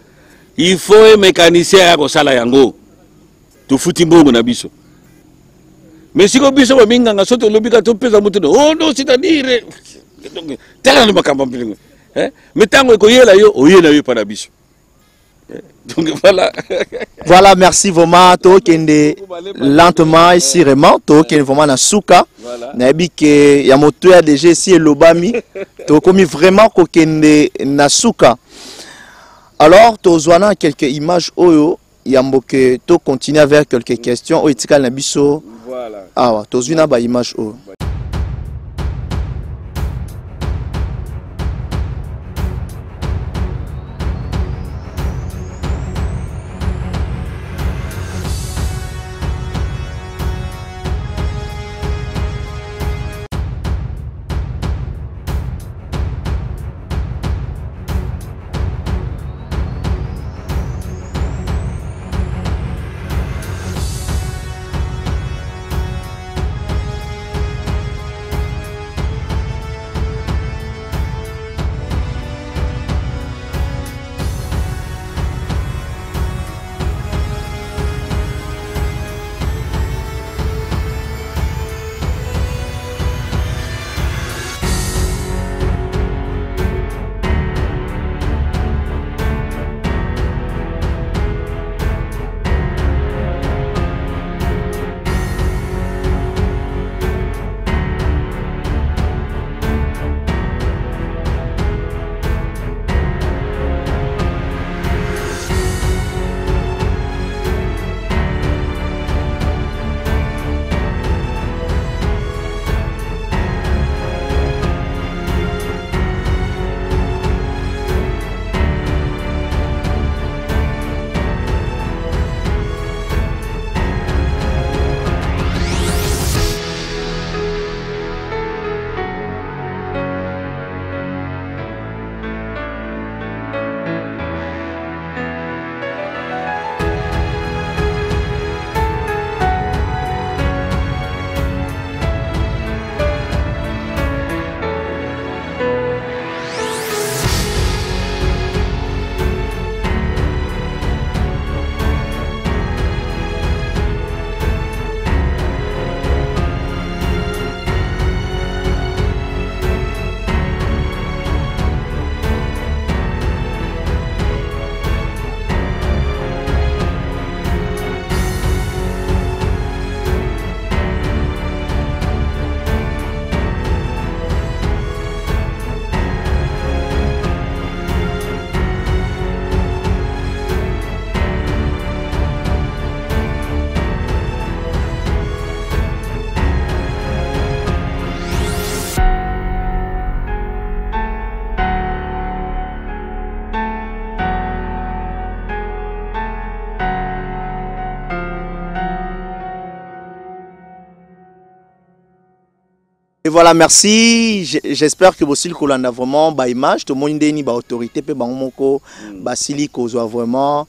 Il faut un mécanicien ya ko sala yango. Tu futi mbongo na biso. Mais si ko biso ba minga nga soto lobi ka to pesa mutu no. Oh non, c'est-à-dire tala no makamba mpilingo. Mais tango ko yela yo oyena yo para biso. Donc voilà. Voilà, merci vraiment. To kende lentement ici vraiment. To kende vraiment na suka. Na yebi ke ya moto ya DG ici elobami. To komi vraiment ko kende na suka. Alors, to zwana quelques images oyo yamboke to continuer avec quelques questions o itikal na biso. Voilà. Ah wa, to zwana ba image oyo. Et voilà, merci. J'espère que aussi le Kolanda vraiment ba image, tout le monde ni ba autorité pe ba moko ba sili kozwa vraiment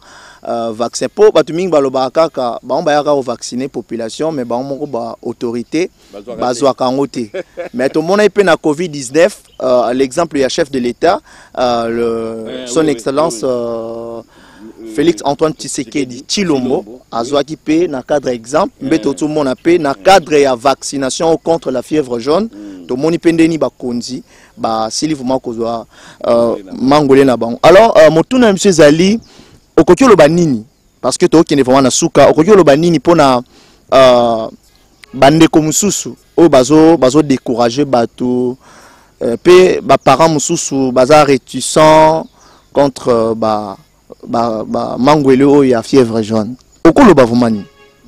vaccin pour ba tuming ba lobaka ka ba on ba yaka vacciner population mais ba moko ba autorité ba zwa kangote. Mais tout le monde pe na Covid-19 l'exemple il y a chef de l'État son excellence Félix Antoine Tshisekedi Tshilombo azwaki pe na cadre exemple mbeto tout le monde a pe na cadre ya vaccination contre la fièvre jaune to moni pendeni ba konzi ba silivuma kozwa mangolé na bango. Alors motuna monsieur Zali okoki lo banini parce que to okene vraiment na suka okoki lo banini pona bande ko mususu o bazo décourager bato pe ba parents mususu baza réticents contre mangwele oyo ya fièvre jaune. Okoloba vumani.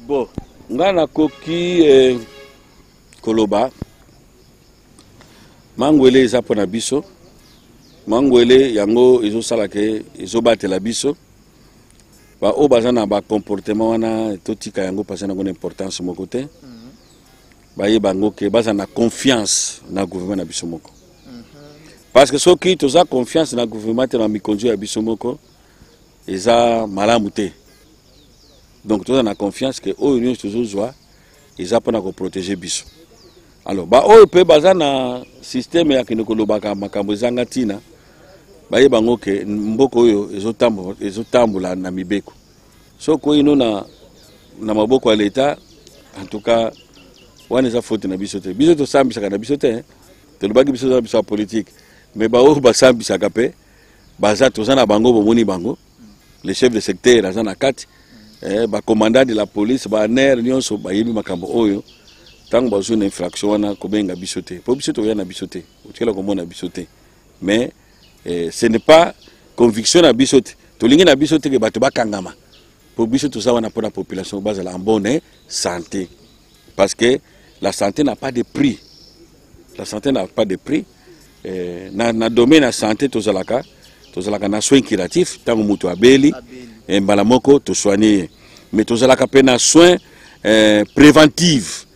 Bon, ngana koki koloba mangwele eza pona biso. Mangwele yango ezo salake ezo batela biso. Ba o bazana ba comportement wana totika yango pasana ngone importance mo côté. baye bango ke baza na confiance na gouvernement na biso moko. Parce que ceux qui ont confiance dans le gouvernement et dans le conduit à Bissomoko, ils ont malamu te. Donc tous on a confiance que eux union toujours joie, ils ont pas protéger Bisso. Alors bah eux peut baser na système ya kinokolo baka makambo zanga tina. Baye bango ke mboko yo ezotambola na mibeko. So ko ino na maboko ya l'État, en tout cas wana za faute na Bisso te. Bisso to sambisa kana Bisso te. To lobaki Bisso za Bisso politique. Mais bah au basambi sakapé baza tozana bango bomoni bango le chef de secteur azana kati ba commandant de la police ba ner nyonso ba yebi makambo oyo tango bazo na infraction wana ko benga bisoté po bisoté yana bisoté ukela ko mona bisoté mais ce n'est pas conviction na bisoté to lingi na bisoté ke bato bakangama po bisoté za wana pour la population bazala en bonne santé parce que la santé n'a pas de prix. La santé n'a pas de prix. Na domaine de la santé, tu as na soins curatifs, tant que tu as beli, et balamoko, tu soigner. Mais tu as na soins préventifs.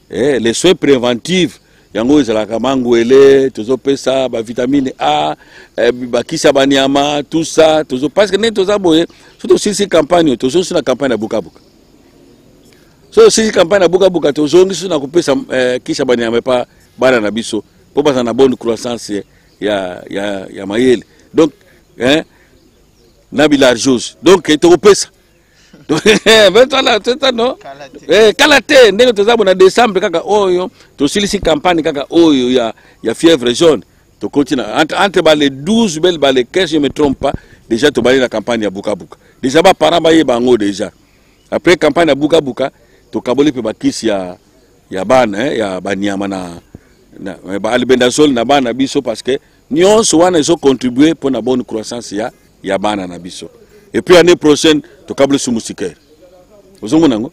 Les soins préventifs, yango ezalaka mangwele, tu as ça, vitamine A, bakisa banyama, tout ça, parce que ne tu as boye, surtout si c'est campagne, tu as sur la campagne à Bukabuka. So si campagne à Bukabuka, tu as sur la campagne kisha banyama pas bana na biso. Pour passer na bonne croissance ya mayele donc hein nabilarjose donc tu repères ça donc ben toi là c'est ça non kalate ndenge tozabo na décembre kaka oyo to silisi campagne kaka oyo ya fièvre jaune to continue entre les 12 les 15 je me trompe pas déjà to bali la campagne ya Bukabuka déjà ba parents ba yebango déjà après campagne ya Bukabuka to kaboli pe bakisi ya bana ya banyama na albendazole na bana biso parce que nyonso wana ils ont contribué pour la bonne croissance ya bana na biso et puis l'année prochaine to kable sumusiker ozongonango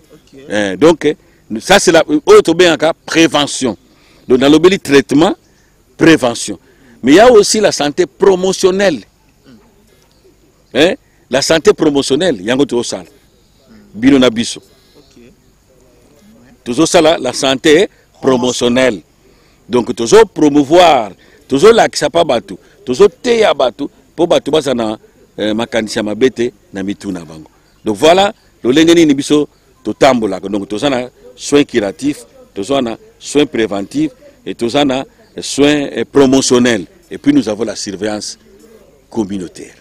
donc ça c'est la autre bien cas prévention donc dans le traitement prévention mais il y a aussi la santé promotionnelle la santé promotionnelle yango to sala bino na biso toujours ça la santé promotionnelle. Donc, toujours promouvoir, toujours l'accès pas bateau, toujours teya bateau, pour bateau basana makanisa mabete na mituna bango. Donc voilà, le lengeni ni biso to tambola. Donc toujours na soins curatifs, toujours na soins préventifs et toujours na soins promotionnels. Et puis nous avons la surveillance communautaire.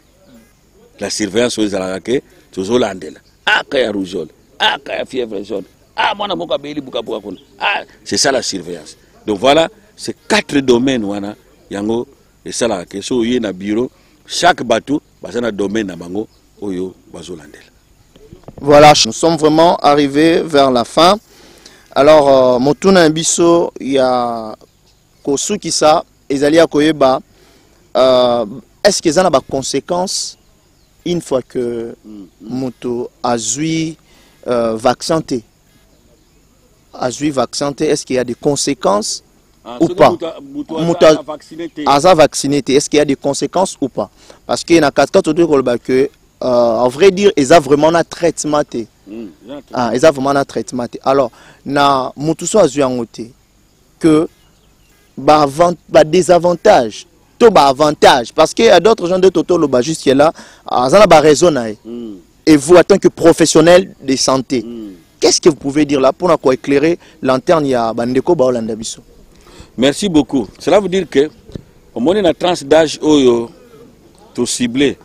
La surveillance aux alakake, toujours l'andela. Ah kaya rougeole, ah kaya fièvre jaune, ah mona moka beli buka buka kuna. Ah, c'est ça la surveillance. Donc voilà, c'est 4 domaines wana yango et ça la question y na bureau chaque bateau basa na domaine na bango oyo bazolandela. Voilà, nous sommes vraiment arrivés vers la fin. Alors motuna biso ya kosuki ça ezali akoyeba est-ce que ça a des conséquences une fois que moto azui vacciné? Est-ce qu'il y a des conséquences ou pas? Vacciné, est-ce qu'il y a des conséquences ou pas? Parce qu'il y a que en vrai dire, ils ont vraiment un traitement. Ils ont vraiment un traitement. Alors, na mutuso azuangote que désavantage, tout avantage, parce qu'il y a d'autres gens de Toto Loba juste là, ils ont raison. Et vous, en tant que professionnel de santé. Qu'est-ce que vous pouvez dire là pour éclairer l'antenne ya bandeko baolanda biso? Merci beaucoup. Cela veut dire que au moins la tranche d'âge oyo to ciblé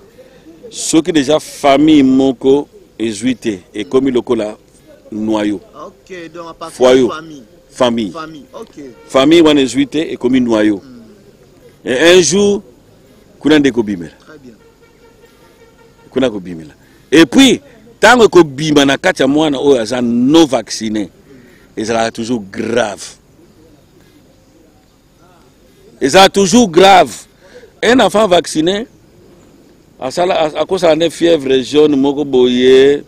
ceux qui déjà famille moko ezuité et comme le cola noyau. OK, donc à partir de famille. OK. Famille wana ezuité et comme noyau. Et un jour kuna ndeko bimela. Très bien. Kuna ko bimela. Et puis tant que bima na kati ya mwana oyo aza non vacciné, ezalaka toujours grave. Ezalaka toujours grave. Un enfant vacciné, à cause de la fièvre jaune, moko boye,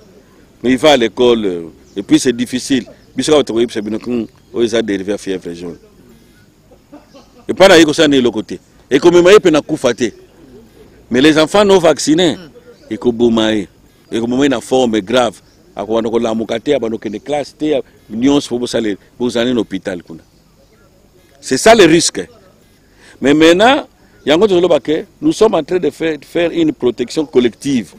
mais il va à l'école et puis c'est difficile. Bisaka otokoyi c'est bien que oyo eza dérivé à fièvre jaune. Et pas là il ça de l'autre côté. Et comme il peut na kufa te. Mais les enfants non vaccinés, ils ko bomaye. Et comme une forme grave, akowana kolamuka te abanokende classe te nyonso po bozala na hôpital kuna. C'est ça le risque. Mais maintenant, nous sommes en train de faire une protection collective.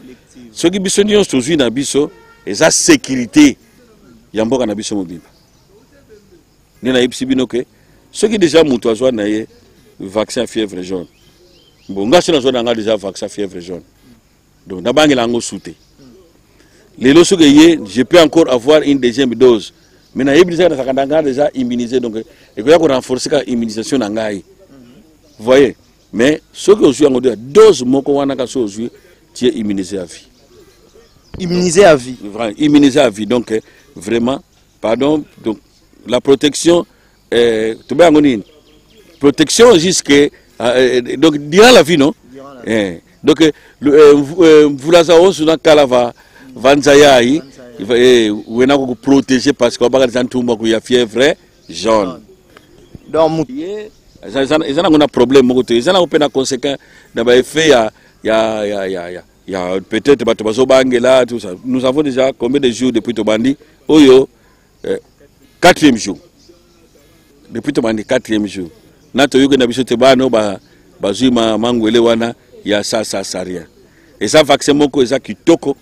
Ce qui biso nyonso tozwi na biso eza sécurité ya mboka na biso mobimba. Nena yebisi bino ke soki déjà mutu azwa na ye vaccin fièvre jaune. Bon, nga sona zona nga déjà vaccin fièvre jaune. Donc nabangela yango souté. Lelo soki ye je peux encore avoir une deuxième dose. Mais na yebi déjà immunisé donc et ko ya ko renforcer ka immunisation na ngai. Vous voyez? Mais ce que je veux dire, dose moko wana ka so tu es immunisé à vie. Immunisé à vie. Immunisé à vie. Donc, vraiment, pardon, donc, la protection, protection jusqu'à, donc, durant la vie, non? Donc, vous l'avez aussi dans Kalava, Vanzayaï, vous êtes protégé parce qu'on va y a fièvre jaune. Donc, ils ont un problème, ils ont un conséquent, il y a peut-être tout ça. Nous avons déjà combien de jours depuis Tobandi? Oyo, 4e jour. Depuis Tobandi, 4e jour. Nato yuko na biso tebano bazui mangwele wana ya ça rien. Et ça vaccin moko eza kitoko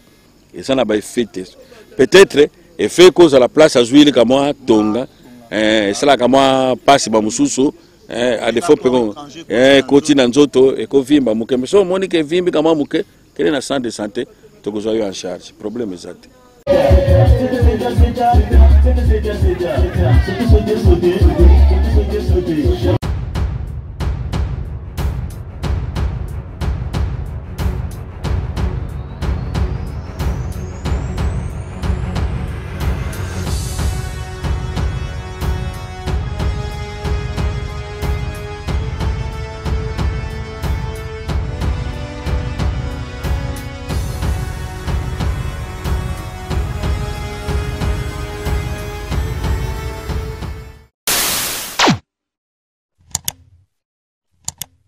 et ça na ba effet. Peut-être effet cause à la place à jouer comme moi tonga et ça là comme moi passe ba mususu à défaut pego koti na nzoto et ko vimba muke mais so moni ke vimbi kama muke. Quel est le centre de santé? Tu as en charge. Le problème est ça.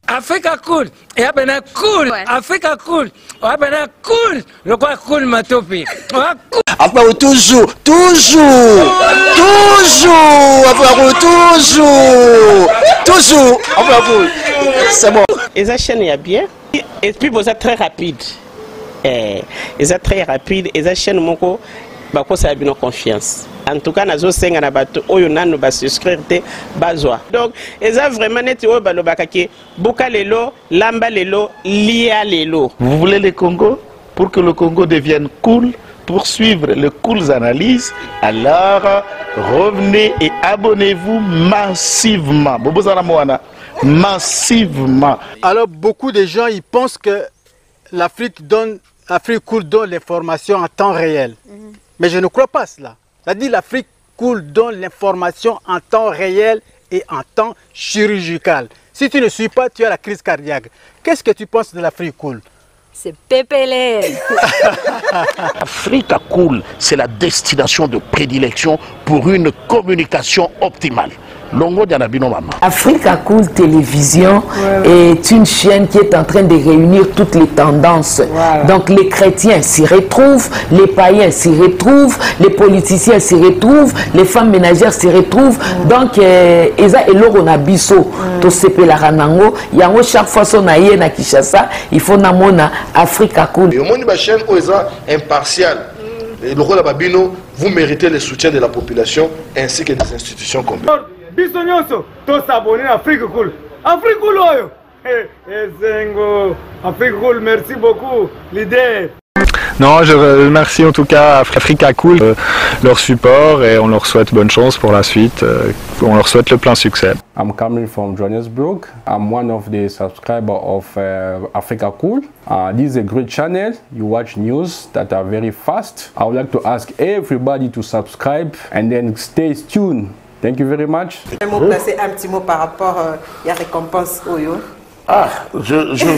Africa cool, et abena cool, Africa cool, abena cool, le quoi cool matopi. Après toujours, c'est bon. Et ça chaîne est bien, et puis vous êtes très rapide. Et ça très rapide, et ça chaîne moko, bako ça a bien confiance. En tout cas, nazo senga na bato oyo nanu ba souscrire te bazwa. Donc, eza vraiment neti oyo balobaka ke buka lelo, lamba lelo, lia lelo. Vous voulez le Congo? Pour que le Congo devienne cool, pour suivre les cool analyses, alors revenez et abonnez-vous massivement. Massivement. Alors, beaucoup de gens ils pensent que l'Afrique cool donne l'information en temps réel. Mais je ne crois pas cela. C'est-à-dire l'Afrique cool donne l'information en temps réel et en temps chirurgical. Si tu ne suis pas, tu as la crise cardiaque. Qu'est-ce que tu penses de l'Afrique cool? C'est PPL. Africa Cool, c'est la destination de prédilection pour une communication optimale. Longo Dianabino Mama. Africa Cool Télévision est une chaîne qui est en train de réunir toutes les tendances. Donc les chrétiens s'y retrouvent, les païens s'y retrouvent, les politiciens s'y retrouvent, les femmes ménagères s'y retrouvent. Donc Eza Eloro Nabiso, to sepe la ranango, yango chaque fois son aïe na Kinshasa, il faut namona Africa Cool. Et au monde de la chaîne Oza impartial. Et le rôle de Babino, vous méritez le soutien de la population ainsi que des institutions complètes. Bisognoso, tous s'abonner à Afrique Cool. Afrique Cool, oyo. Zengo, Afrique Cool, merci beaucoup, l'idée. Non, je remercie en tout cas Africa Cool, leur support et on leur souhaite bonne chance pour la suite. On leur souhaite le plein succès. I'm coming from Johannesburg. I'm one of the subscribers of Africa Cool. This is a great channel. You watch news that are very fast. I would like to ask everybody to subscribe and then stay tuned. Thank you very much. Placer un petit mot par rapport à la récompense Oyo. Ah, je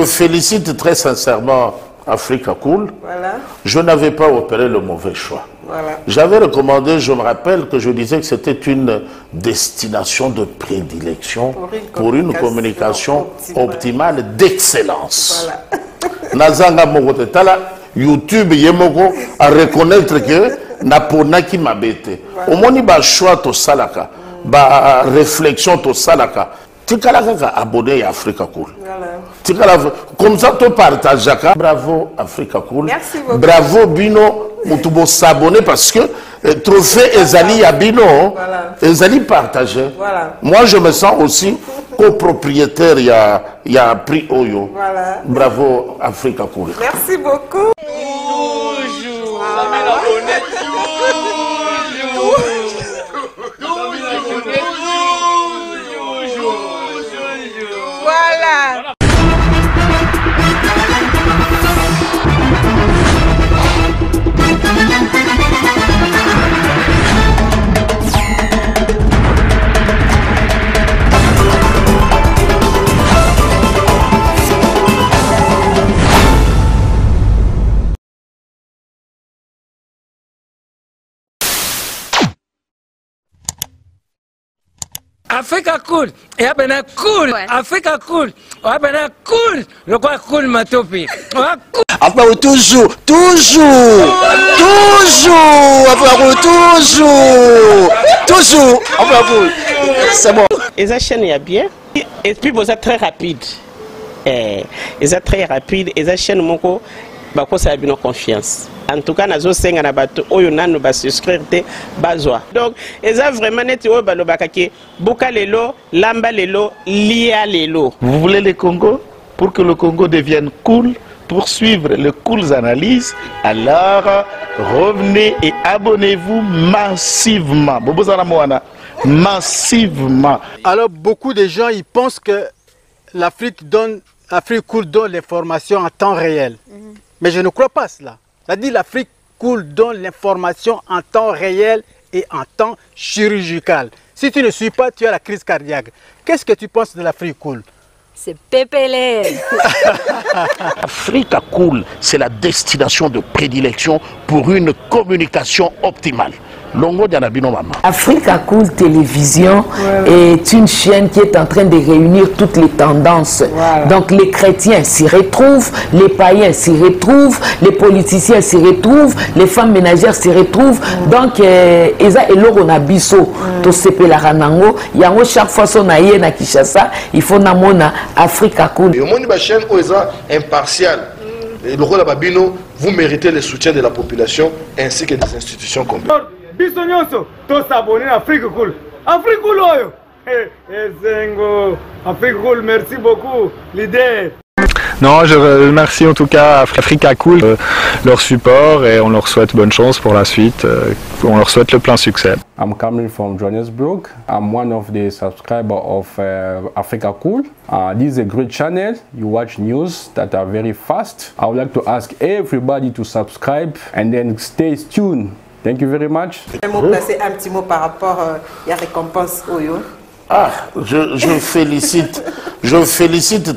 félicite très sincèrement Africa Cool. Voilà. Je n'avais pas opéré le mauvais choix. Voilà. J'avais recommandé, je me rappelle que je disais que c'était une destination de prédilection pour une communication optimale d'excellence. Voilà. Nazanga Mogote Tala. YouTube yemoko à reconnaître que napona qui m'abete au moni ba choix to salaka ba réflexion to salaka tikala kaka abonné à Africa Cool tikala comme ça to partage bravo Africa Cool merci beaucoup bravo bino mutubo s'abonner parce que trophée ezali ya bino ezali partagé moi je me sens aussi copropriétaire il y a prix Oyo. Bravo Africa Cool. Merci beaucoup. Voilà. Africa Cool, et abena cool, Africa Cool, abena cool, le quoi cool ma topi. Enfin, toujours, enfin, c'est bon. Et ça chaîne est bien, et puis vous êtes très rapide. Et ça très rapide, et ça chaîne moko, bako ça a bien confiance. En tout cas, nazo senga na bato oyo nanu ba souscrire te bazwa. Donc, eza vraiment neti oyo balobaka ke boka lelo, lamba lelo, lia lelo. Vous voulez le Congo? Pour que le Congo devienne cool, pour suivre les cools analyses, alors revenez et abonnez-vous massivement. Massivement. Alors, beaucoup de gens ils pensent que l'Afrique Cool donne l'information en temps réel. Mais je ne crois pas cela. C'est-à-dire l'Afrique Cool donne l'information en temps réel et en temps chirurgical. Si tu ne suis pas, tu as la crise cardiaque. Qu'est-ce que tu penses de l'Afrique Cool? C'est PPLN. Africa Cool, c'est la destination de prédilection pour une communication optimale. Africa Cool Télévision est une chaîne qui est en train de réunir toutes les tendances. Donc les chrétiens s'y retrouvent, les païens s'y retrouvent, les politiciens s'y retrouvent, les femmes ménagères s'y retrouvent. Donc Eza Eloro na biso to sepela ranango, yango chaque fois son aye na Kinshasa, il faut namona Africa Cool. Et au monde de chaîne Eza impartial. Et le rôle de Babino, vous méritez le soutien de la population ainsi que des institutions complètes. Biso nyonso to s'abonner à Africa Cool. Africa Cool oyo. Zengo. Africa Cool, merci beaucoup leader. Non, je remercie en tout cas Africa Cool, leur support et on leur souhaite bonne chance pour la suite. On leur souhaite le plein succès. I'm coming from Johannesburg. I'm one of the subscribers of Africa Cool. This is a great channel. You watch news that are very fast. I would like to ask everybody to subscribe and then stay tuned. Thank you very much. Placer un petit mot par rapport à la récompense Oyo. Ah, je félicite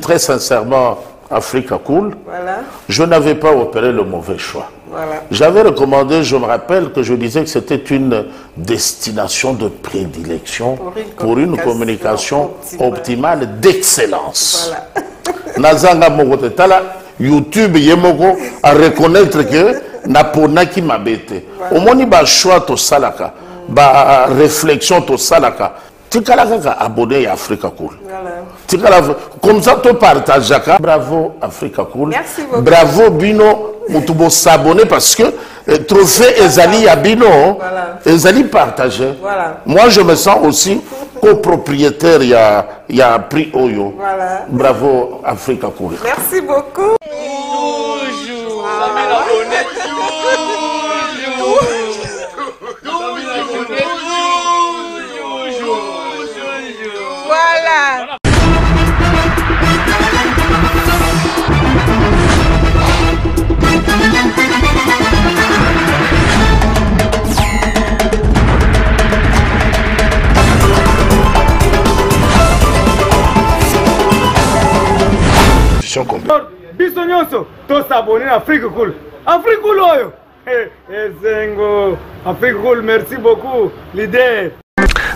très sincèrement Africa Cool. Voilà. Je n'avais pas opéré le mauvais choix. Voilà. J'avais recommandé, je me rappelle que je disais que c'était une destination de prédilection pour une communication optimale d'excellence. Nazanga Mogote Tala, YouTube Yemoko à reconnaître que napona qui m'abete. Au moni ba choix to salaka, ba réflexion to salaka. Tikala kaka abonné à Africa Cool. Tikala comme ça to partage. Bravo Africa Cool. Merci beaucoup. Bravo bino mutubo s'abonner parce que trophée ezali ya bino ezali partagé. Moi je me sens aussi copropriétaire il y a prix Oyo. Bravo Africa Cool. Merci beaucoup. Voilà. Biso nyonso to s'abonner à Africa Cool. Africa Cool oyo. Zengo. Africa Cool, merci beaucoup leader.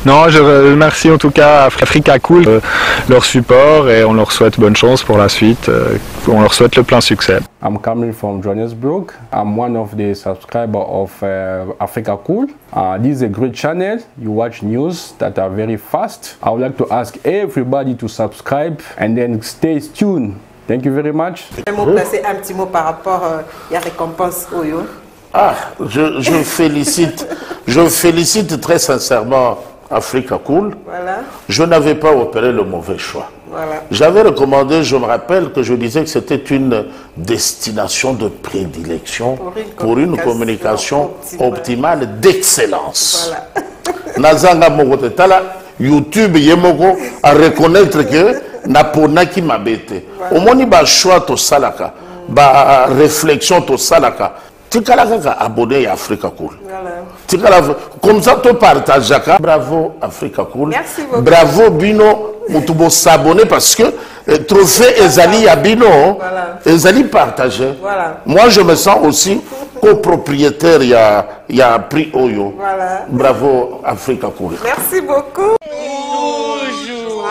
Non, je remercie en tout cas Africa Cool, leur support et on leur souhaite bonne chance pour la suite. On leur souhaite le plein succès. I'm coming from Johannesburg. I'm one of the subscribers of Africa Cool. This is a great channel. You watch news that are very fast. I would like to ask everybody to subscribe and then stay tuned. Thank you very much. Un mot placé, un petit mot par rapport à la récompense Oyo. Ah, je félicite très sincèrement Africa Cool. Voilà. Je n'avais pas opéré le mauvais choix. Voilà. J'avais recommandé, je me rappelle que je disais que c'était une destination de prédilection pour une communication optimale d'excellence. Voilà. Nazanga Mogote Tala, YouTube Yemoko à reconnaître que Napona qui m'a bêté. Au moins, il y a un choix to salaka, ba réflexion to salaka. Tu as abonné à Africa Cool. Comme ça, tu partages. Bravo Africa Cool. Merci beaucoup. Bravo Bino. Tu peux s'abonner parce que trophée Ezali à Bino. Ezali partagé. Voilà. Moi, je me sens aussi copropriétaire. Il y a un prix Oyo. Voilà. Bravo Africa Cool. Merci beaucoup. Toujours.